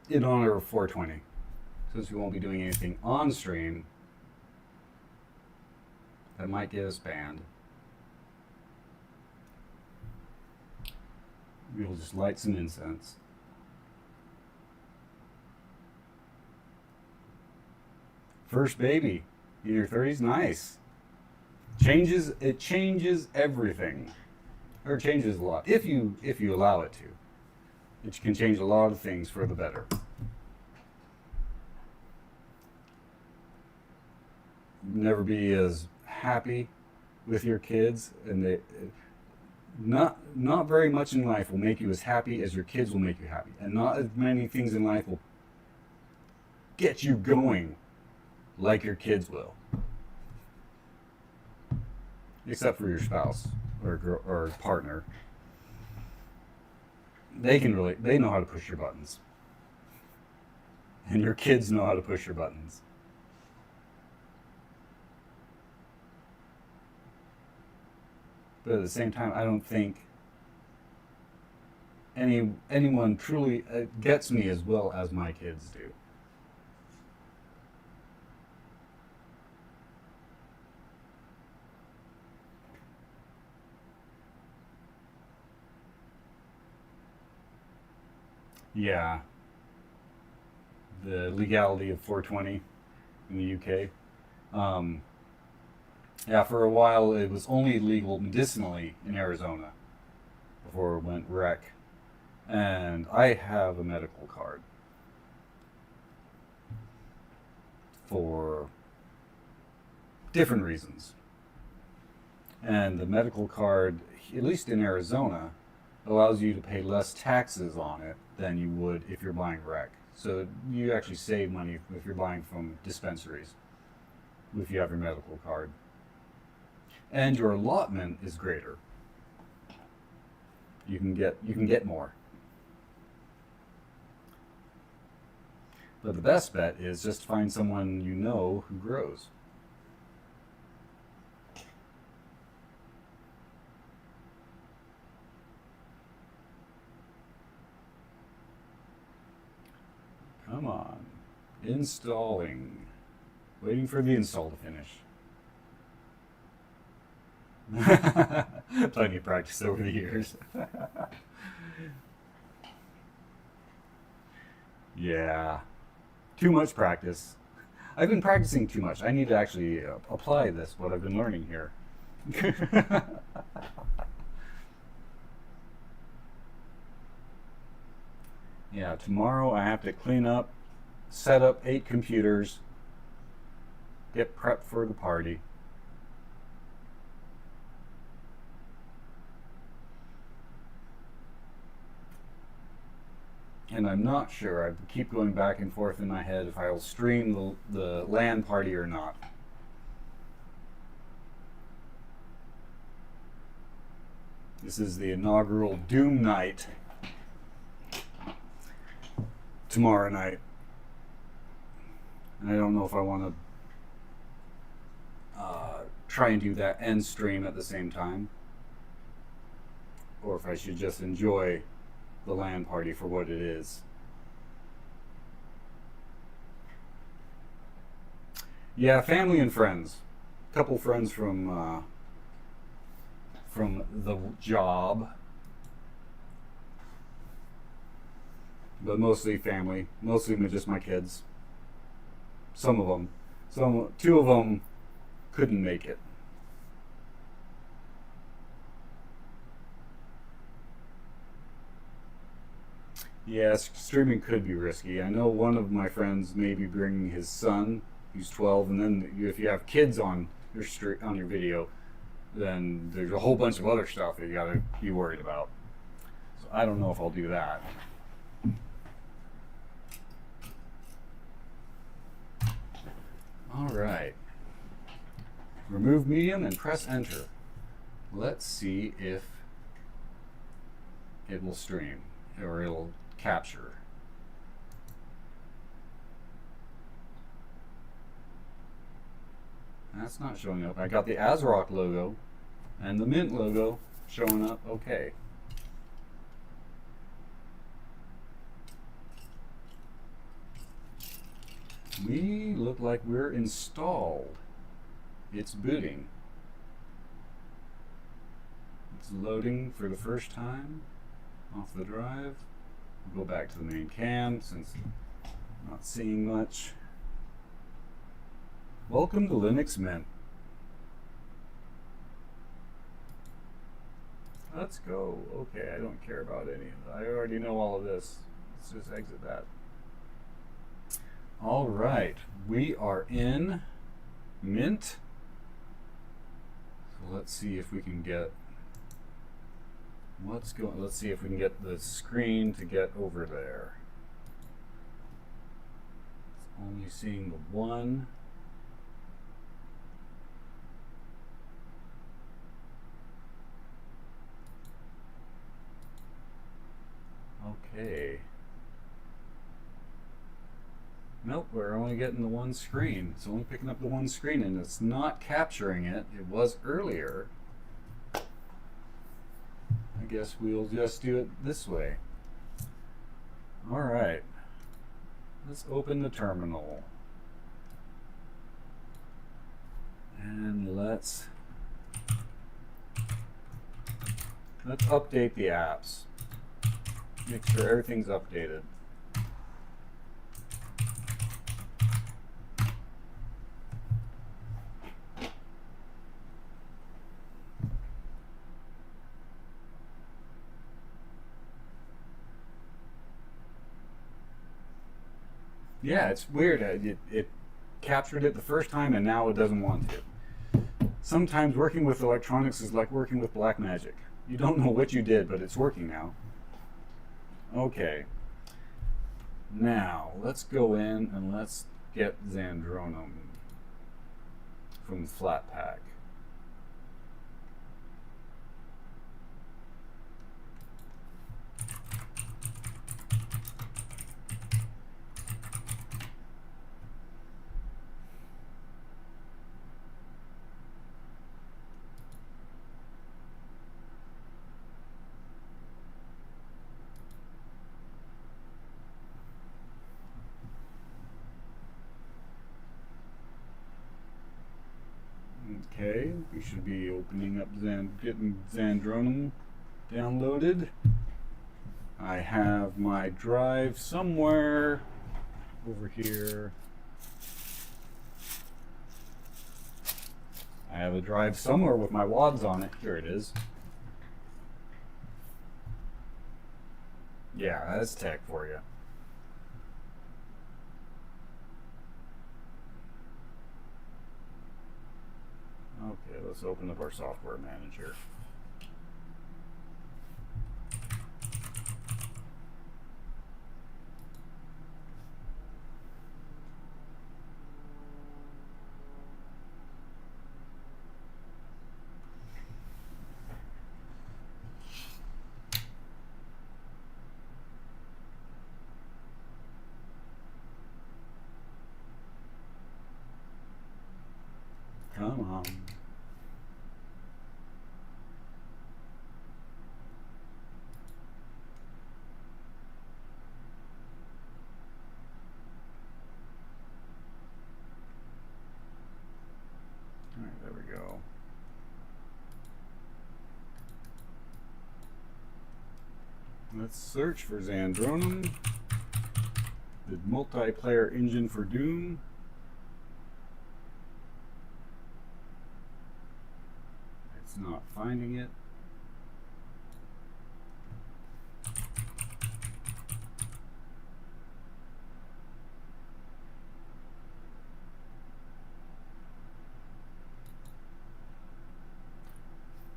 in honor of 420. Since we won't be doing anything on stream, that might get us banned. We'll just light some incense. First baby in your 30s, nice. It changes everything, or changes a lot if you allow it to. It can change a lot of things for the better. Never be as happy with your kids, and not very much in life will make you as happy as your kids will make you happy, and not as many things in life will get you going like your kids will. Except for your spouse or partner. They know how to push your buttons. And your kids know how to push your buttons. But at the same time, I don't think anyone truly gets me as well as my kids do. Yeah. The legality of 420 in the UK. Yeah, for a while it was only legal medicinally in Arizona before it went rec. And I have a medical card for different reasons. And the medical card, at least in Arizona, allows you to pay less taxes on it than you would if you're buying rec. So you actually save money if you're buying from dispensaries if you have your medical card. And your allotment is greater. You can get more. But the best bet is just find someone you know who grows. Come on. Installing. Waiting for the install to finish. Plenty of practice over the years. Yeah. Too much practice. I've been practicing too much. I need to actually apply what I've been learning here. Yeah, tomorrow I have to clean up, set up 8 computers, get prepped for the party. And I'm not sure, I keep going back and forth in my head if I will stream the LAN party or not. This is the inaugural Doom night tomorrow night. And I don't know if I want to try and do that and stream at the same time, or if I should just enjoy the LAN party for what it is. Yeah, family and friends. A couple friends from the job, but mostly family. Mostly just my kids. Some of them. Two of them couldn't make it. Yes, streaming could be risky. I know one of my friends may be bringing his son, who's 12, and then if you have kids on your video, then there's a whole bunch of other stuff that you gotta be worried about. So I don't know if I'll do that. All right. Remove medium and press enter. Let's see if it will stream or it'll capture. That's not showing up. I got the ASRock logo and the Mint logo showing up okay. We look like we're installed. It's booting. It's loading for the first time off the drive. We'll go back to the main cam since I'm not seeing much. Welcome to Linux Mint. Let's go. Okay, I don't care about any of that. I already know all of this. Let's just exit that. All right, we are in Mint. So let's see if we can get what's going. Let's see if we can get the screen to get over there. It's Only seeing the one. Okay. Nope, we're only getting the one screen. It's only picking up the one screen and it's not capturing it. It was earlier. I guess we'll just do it this way. All right. Let's open the terminal. And let's update the apps. Make sure everything's updated. Yeah, it's weird. It captured it the first time and now it doesn't want to. Sometimes working with electronics is like working with black magic. You don't know what you did, but it's working now. Okay. Now, let's go in and let's get Xandronum from the flat pack. Okay, we should be opening up getting Xandronum downloaded. I have my drive somewhere over here. I have a drive somewhere with my WODs on it. Here it is. Yeah, that's tech for you. Okay, let's open up our software manager. Come on. Alright, there we go. Let's search for Xandronum, the multiplayer engine for Doom. It's not finding it.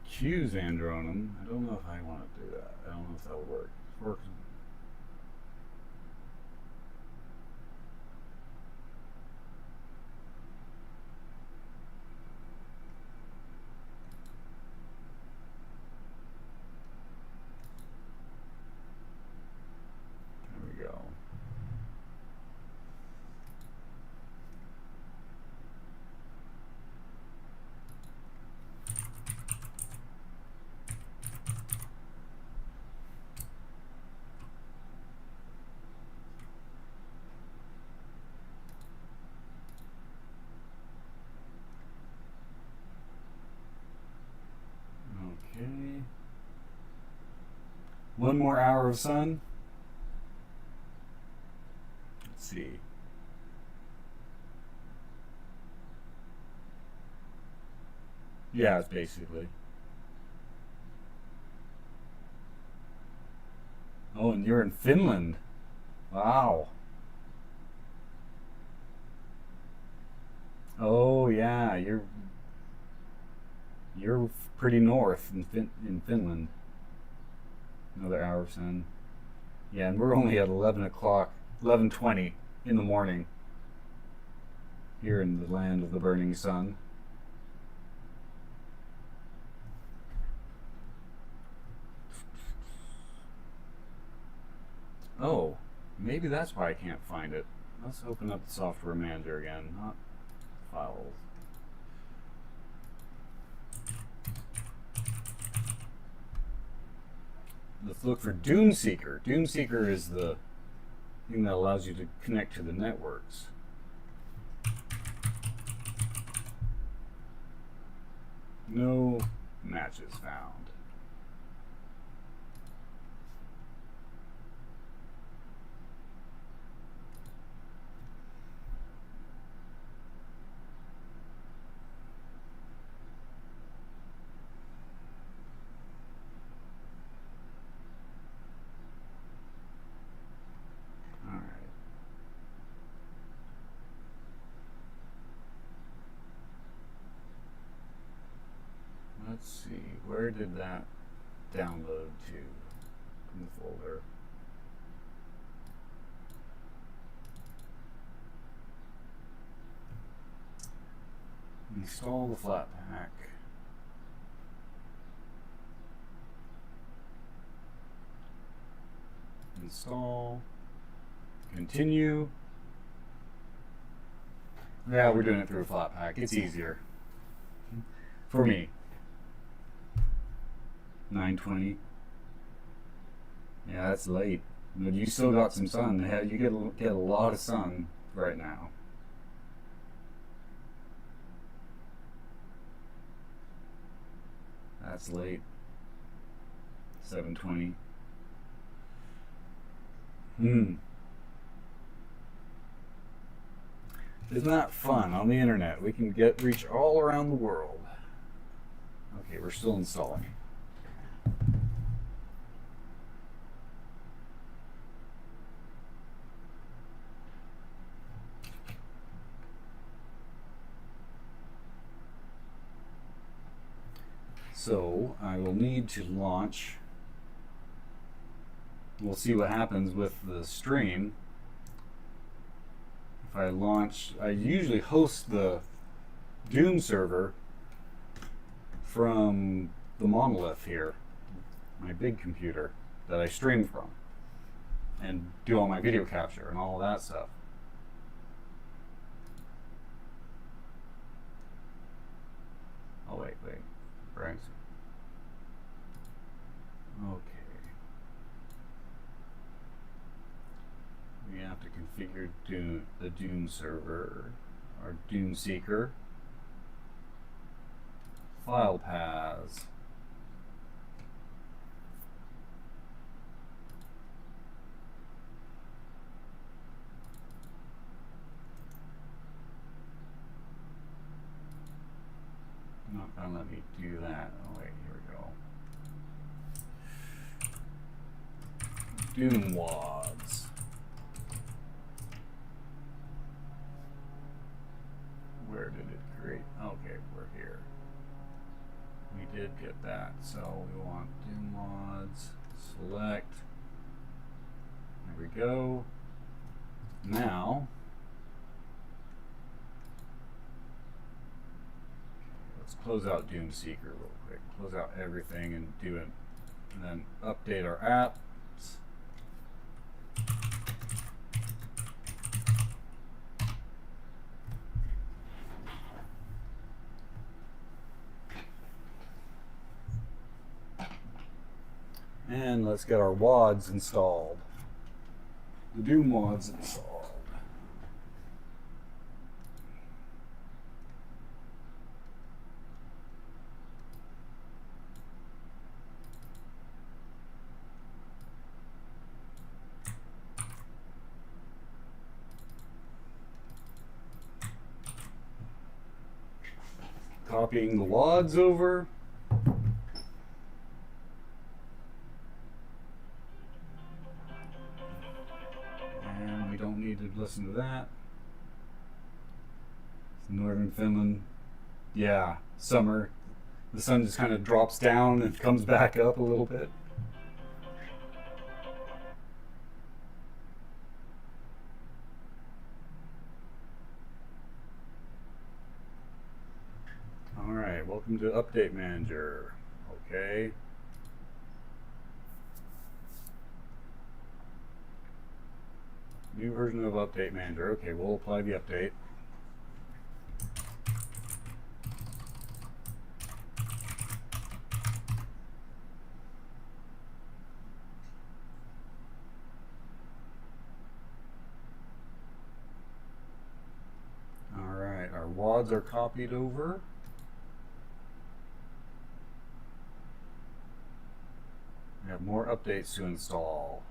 Q Xandronum. I don't know if I want to do that. I don't know if that'll work. It's working. There we go. Okay. One more hour of sun. Let's see. Yeah, it's basically. Oh, and you're in Finland. Wow. Oh yeah, you're pretty north in Finland. Another hour of sun. Yeah, and we're only at 11 o'clock, 11:20 in the morning. here in the land of the burning sun. Oh, maybe that's why I can't find it. Let's open up the software manager again, not files. Let's look for Doomseeker. Doomseeker is the thing that allows you to connect to the networks. No matches found. Let's see, where did that download to in the folder? Install the Flatpak. Install. Continue. Yeah, we're doing it through a Flatpak. It's easier. For me. 9:20. Yeah, that's late. But you still got some sun. You get a lot of sun right now. That's late. 7:20. Isn't that fun? On the internet, we can reach all around the world. Okay, we're still installing. So I will need to launch. We'll see what happens with the stream. If I launch, I usually host the Doom server from the monolith here, my big computer that I stream from, and do all my video capture and all of that stuff. Oh wait. Right. Okay. We have to configure the Doom server, our Doomseeker, file paths. Not gonna let me do that. Oh wait, here we go. Doom wads. Where did it create? Okay, we're here. We did get that. So we want Doom wads. Select. There we go. Now close out Doomseeker real quick. Close out everything and do it, and then update our apps. And let's get our wads installed. The Doom wads installed. Copying the wads over. And we don't need to listen to that. It's Northern Finland. Yeah, summer. The sun just kind of drops down and comes back up a little bit. welcome to Update Manager. Okay. New version of Update Manager. Okay, we'll apply the update. Alright, our WADs are copied over. We have more updates to install.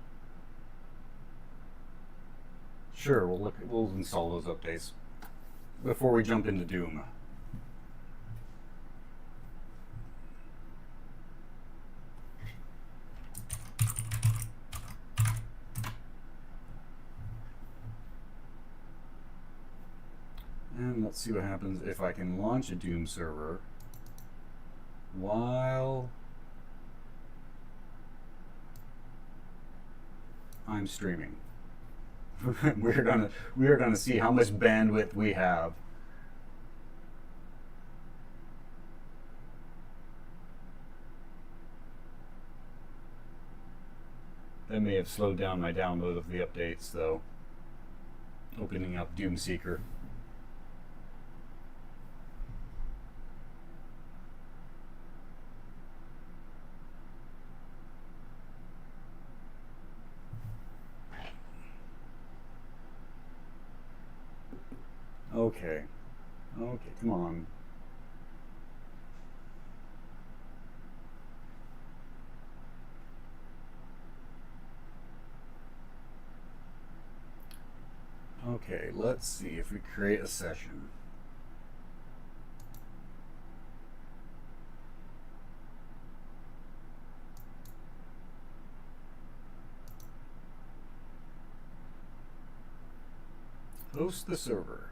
Sure, we'll install those updates before we jump into Doom. And let's see what happens if I can launch a Doom server while I'm streaming. We're gonna see how much bandwidth we have. That may have slowed down my download of the updates, though. Opening up Doom Seeker. Okay. Okay, come on. Okay, let's see if we create a session. Host the server.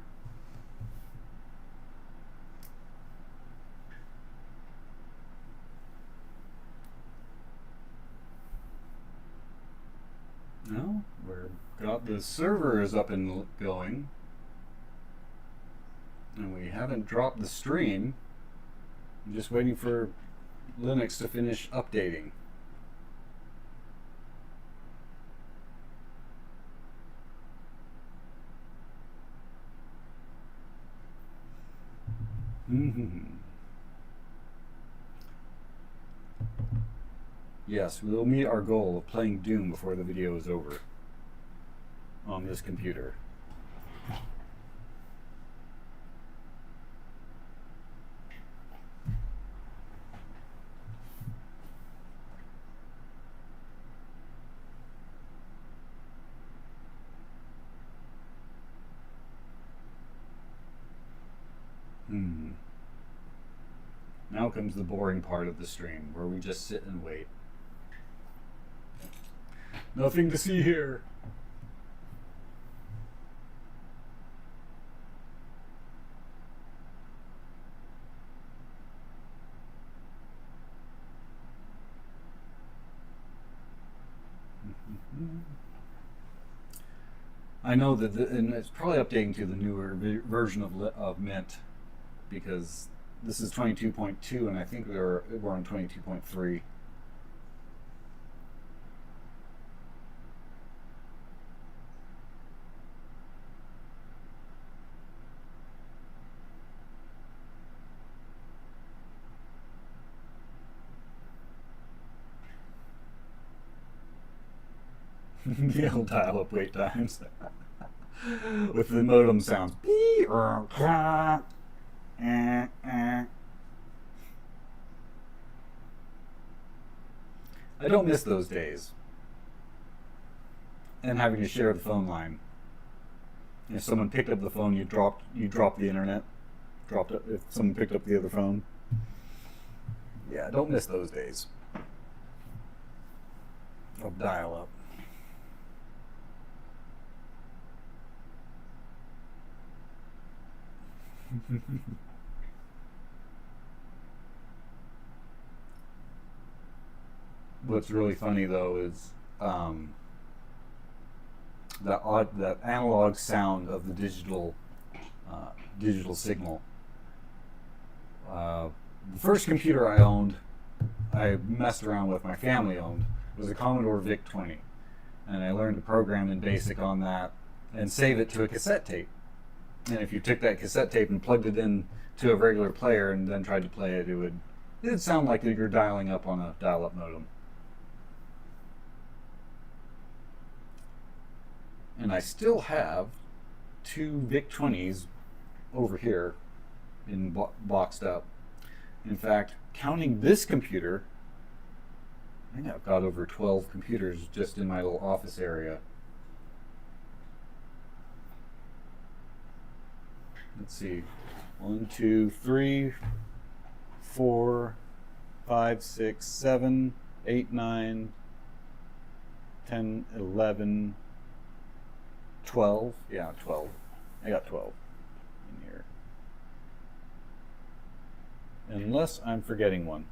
No, the server is up and going, and we haven't dropped the stream. I'm just waiting for Linux to finish updating. Yes, we'll meet our goal of playing Doom before the video is over on this computer. Now comes the boring part of the stream, where we just sit and wait. Nothing to see here. I know that, and it's probably updating to the newer version of Mint, because this is 22.2, and I think we're on 22.3. The old dial-up wait times with the modem sounds. I don't miss those days. And having to share the phone line. If someone picked up the phone, you dropped the internet. Dropped it if someone picked up the other phone. Yeah, I don't miss those days of dial-up. What's really funny though is that analog sound of the digital signal. The first computer I owned, I messed around with, my family owned, was a Commodore VIC-20. And I learned to program in BASIC on that and save it to a cassette tape. And if you took that cassette tape and plugged it in to a regular player and then tried to play it, it'd sound like you're dialing up on a dial-up modem. And I still have 2 VIC-20s over here boxed up. In fact, counting this computer, I think I've got over 12 computers just in my little office area. Let's see. 1, 2, 3, 4, 5, 6, 7, 8, 9, 10, 11, 12. Yeah, 12. I got 12 in here. Unless I'm forgetting one.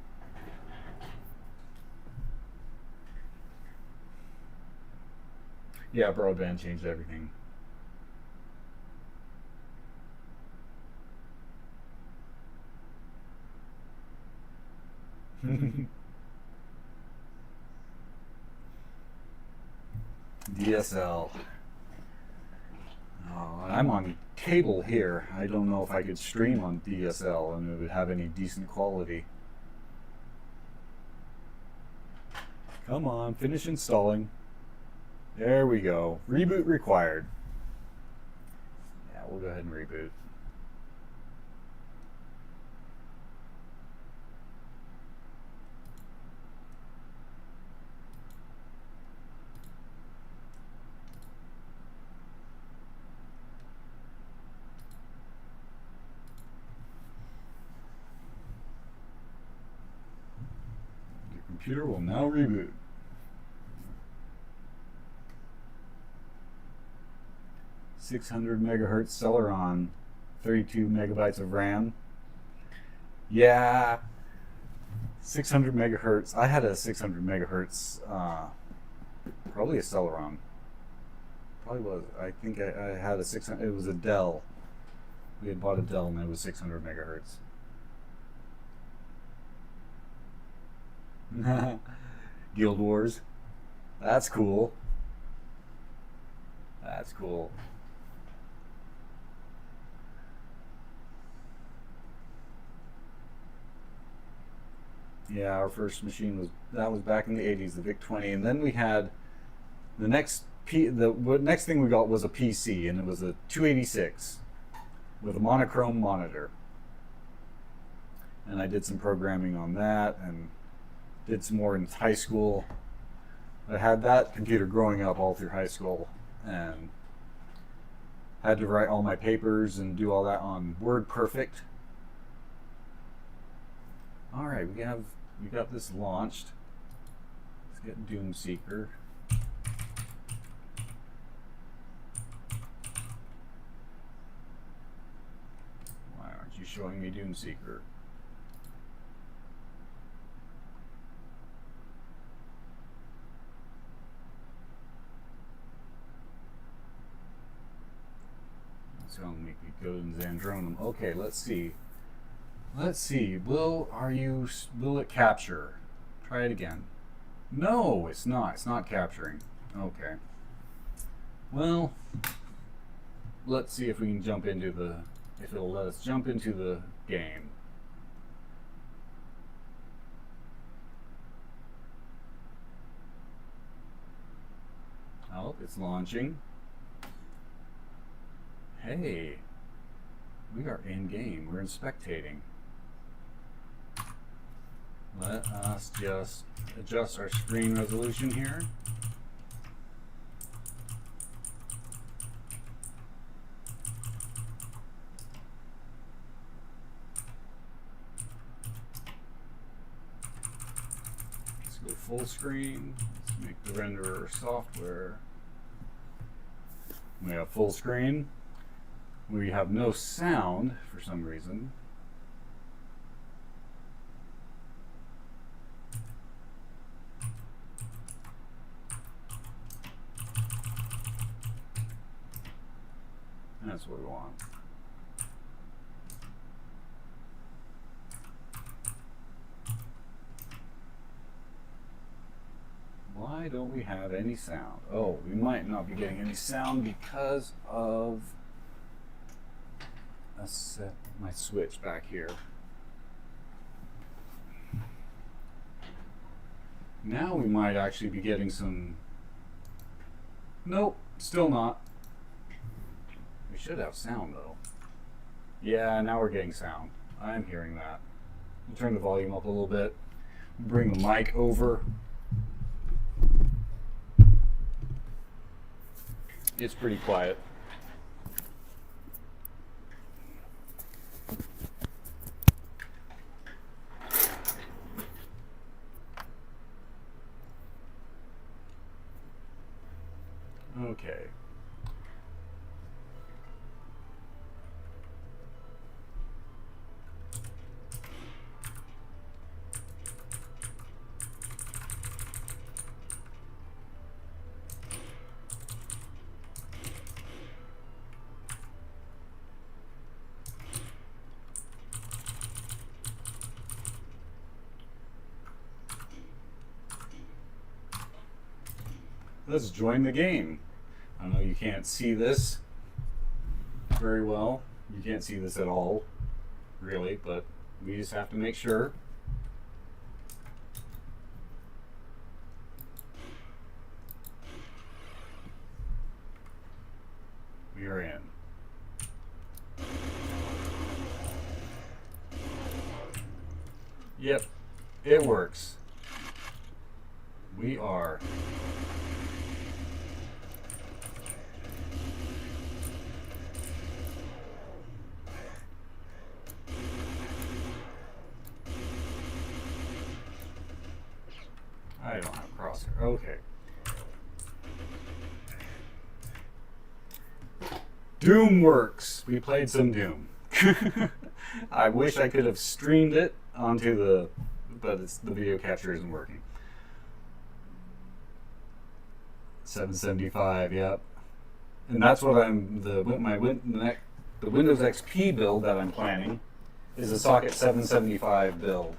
Yeah, broadband changed everything. DSL. Oh, I'm on cable here. I don't know if I could stream on DSL and it would have any decent quality. Come on, finish installing. There we go. Reboot required. Yeah, we'll go ahead and reboot. The computer will now reboot. 600 megahertz Celeron, 32 megabytes of RAM. Yeah, 600 megahertz. I had a 600 megahertz, probably a Celeron. Probably was. I think I had a 600. It was a Dell. We had bought a Dell and it was 600 megahertz. Guild Wars. That's cool. That's cool. Yeah, our first machine was back in the 80s, the VIC-20, and then we had the next thing we got was a PC, and it was a 286 with a monochrome monitor. And I did some programming on that and did some more in high school. I had that computer growing up all through high school and had to write all my papers and do all that on WordPerfect. All right, we got this launched. Let's get Doomseeker. Why aren't you showing me Doomseeker? It's going to make me go to Zandronum. Okay, let's see. Let's see. Will it capture? Try it again. No, it's not. It's not capturing. Okay. Well, let's see if we can jump into if it'll let us jump into the game. Oh, it's launching. Hey, we are in game. We're in spectating. Let us just adjust our screen resolution here. Let's go full screen. Let's make the renderer software. We have full screen. We have no sound for some reason. That's what we want. Why don't we have any sound? Oh, we might not be getting any sound because of my switch back here. Now we might actually be getting some. Nope, still not. We should have sound though. Yeah, now we're getting sound. I'm hearing that. We'll turn the volume up a little bit. Bring the mic over. It's pretty quiet. Okay. Let's join the game. I know you can't see this very well. You can't see this at all, really, but we just have to make sure. We are in. Yep, it works. We are. I don't have crosshair. Okay. Doom works. We played some Doom. I wish I could have streamed it onto the, but the video capture isn't working. 775, yep. And that's what the Windows XP build that I'm planning is a socket 775 build.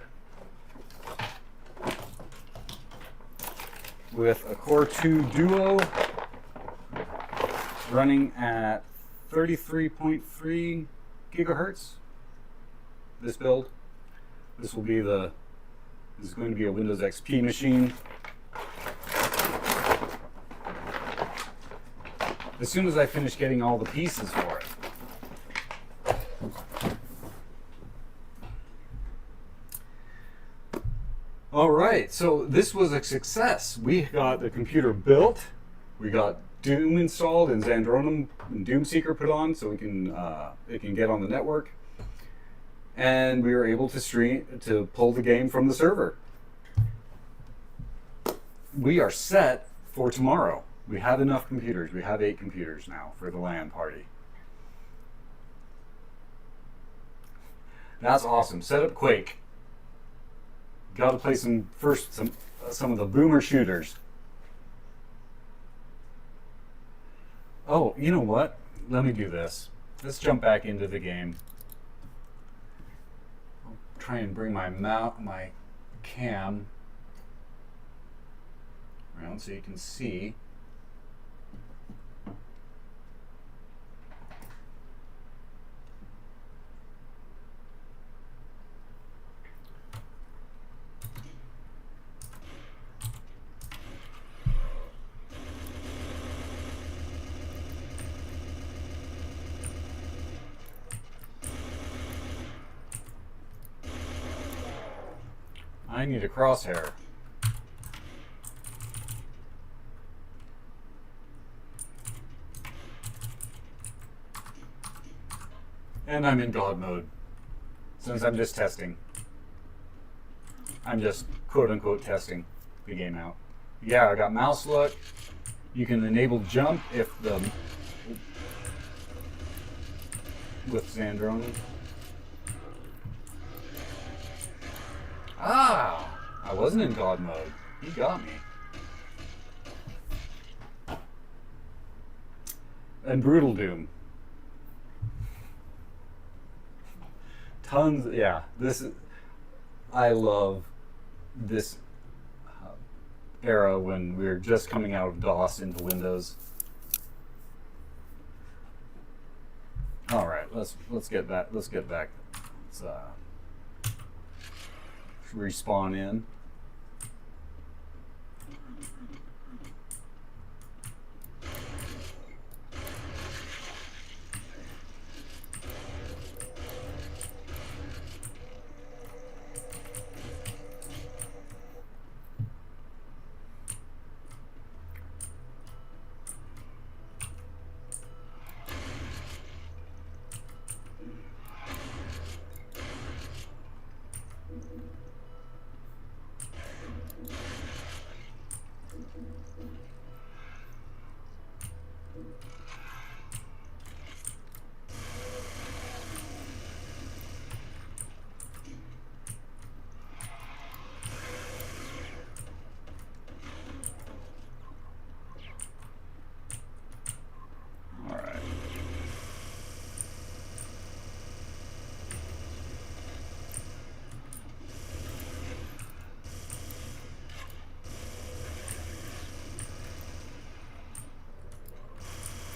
With a Core 2 Duo running at 33.3 gigahertz. This build. This is going to be a Windows XP machine. As soon as I finish getting all the pieces for it. All right, so this was a success. We got the computer built. We got Doom installed and Xandronum and Doomseeker put on, so it can get on the network. And we were able to pull the game from the server. We are set for tomorrow. We have enough computers. We have 8 computers now for the LAN party. That's awesome. Set up Quake. Got to play some of the boomer shooters. Oh, you know what? Let me do this. Let's jump back into the game. I'll try and bring my cam around so you can see. I need a crosshair. And I'm in God mode, since I'm just testing. I'm just quote-unquote testing the game out. Yeah, I got mouse look. You can enable jump with Xandronum. Ah! I wasn't in God mode. You got me. And Brutal Doom. Tons, yeah. I love this era when we were just coming out of DOS into Windows. All right, let's get back. Let's respawn in.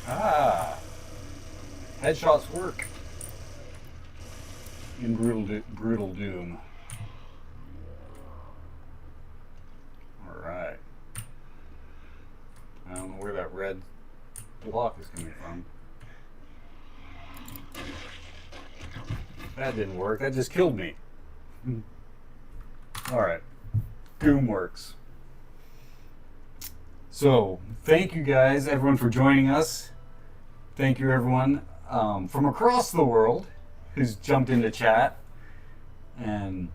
Ah, headshots work in brutal doom. All right. I don't know where that red block is coming from. That didn't work. That just killed me. All right. Doom works. So, thank you guys, everyone, for joining us. Thank you, everyone from across the world who's jumped into chat. And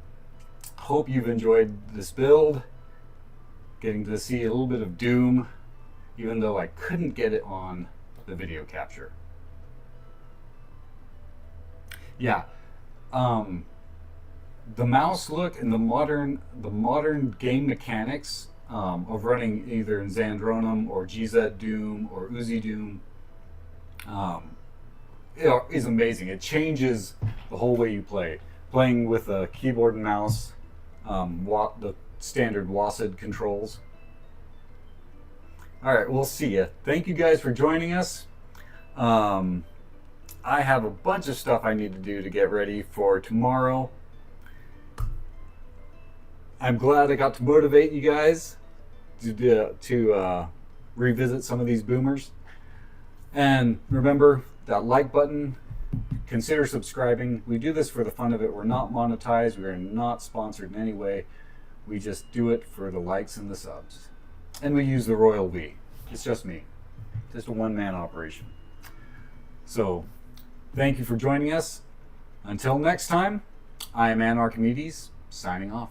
hope you've enjoyed this build. Getting to see a little bit of Doom, even though I couldn't get it on the video capture. Yeah. The mouse look and the modern game mechanics of running either in Xandronum or GZ Doom or Uzi Doom is amazing. It changes the whole way you play. Playing with a keyboard and mouse, the standard WASD controls. All right, we'll see ya. Thank you guys for joining us. I have a bunch of stuff I need to do to get ready for tomorrow. I'm glad I got to motivate you guys to revisit some of these boomers. And remember that like button, consider subscribing. We do this for the fun of it. We're not monetized. We are not sponsored in any way. We just do it for the likes and the subs. And we use the Royal We. It's just me. Just a one-man operation. So, thank you for joining us. Until next time, I am Archimedes, signing off.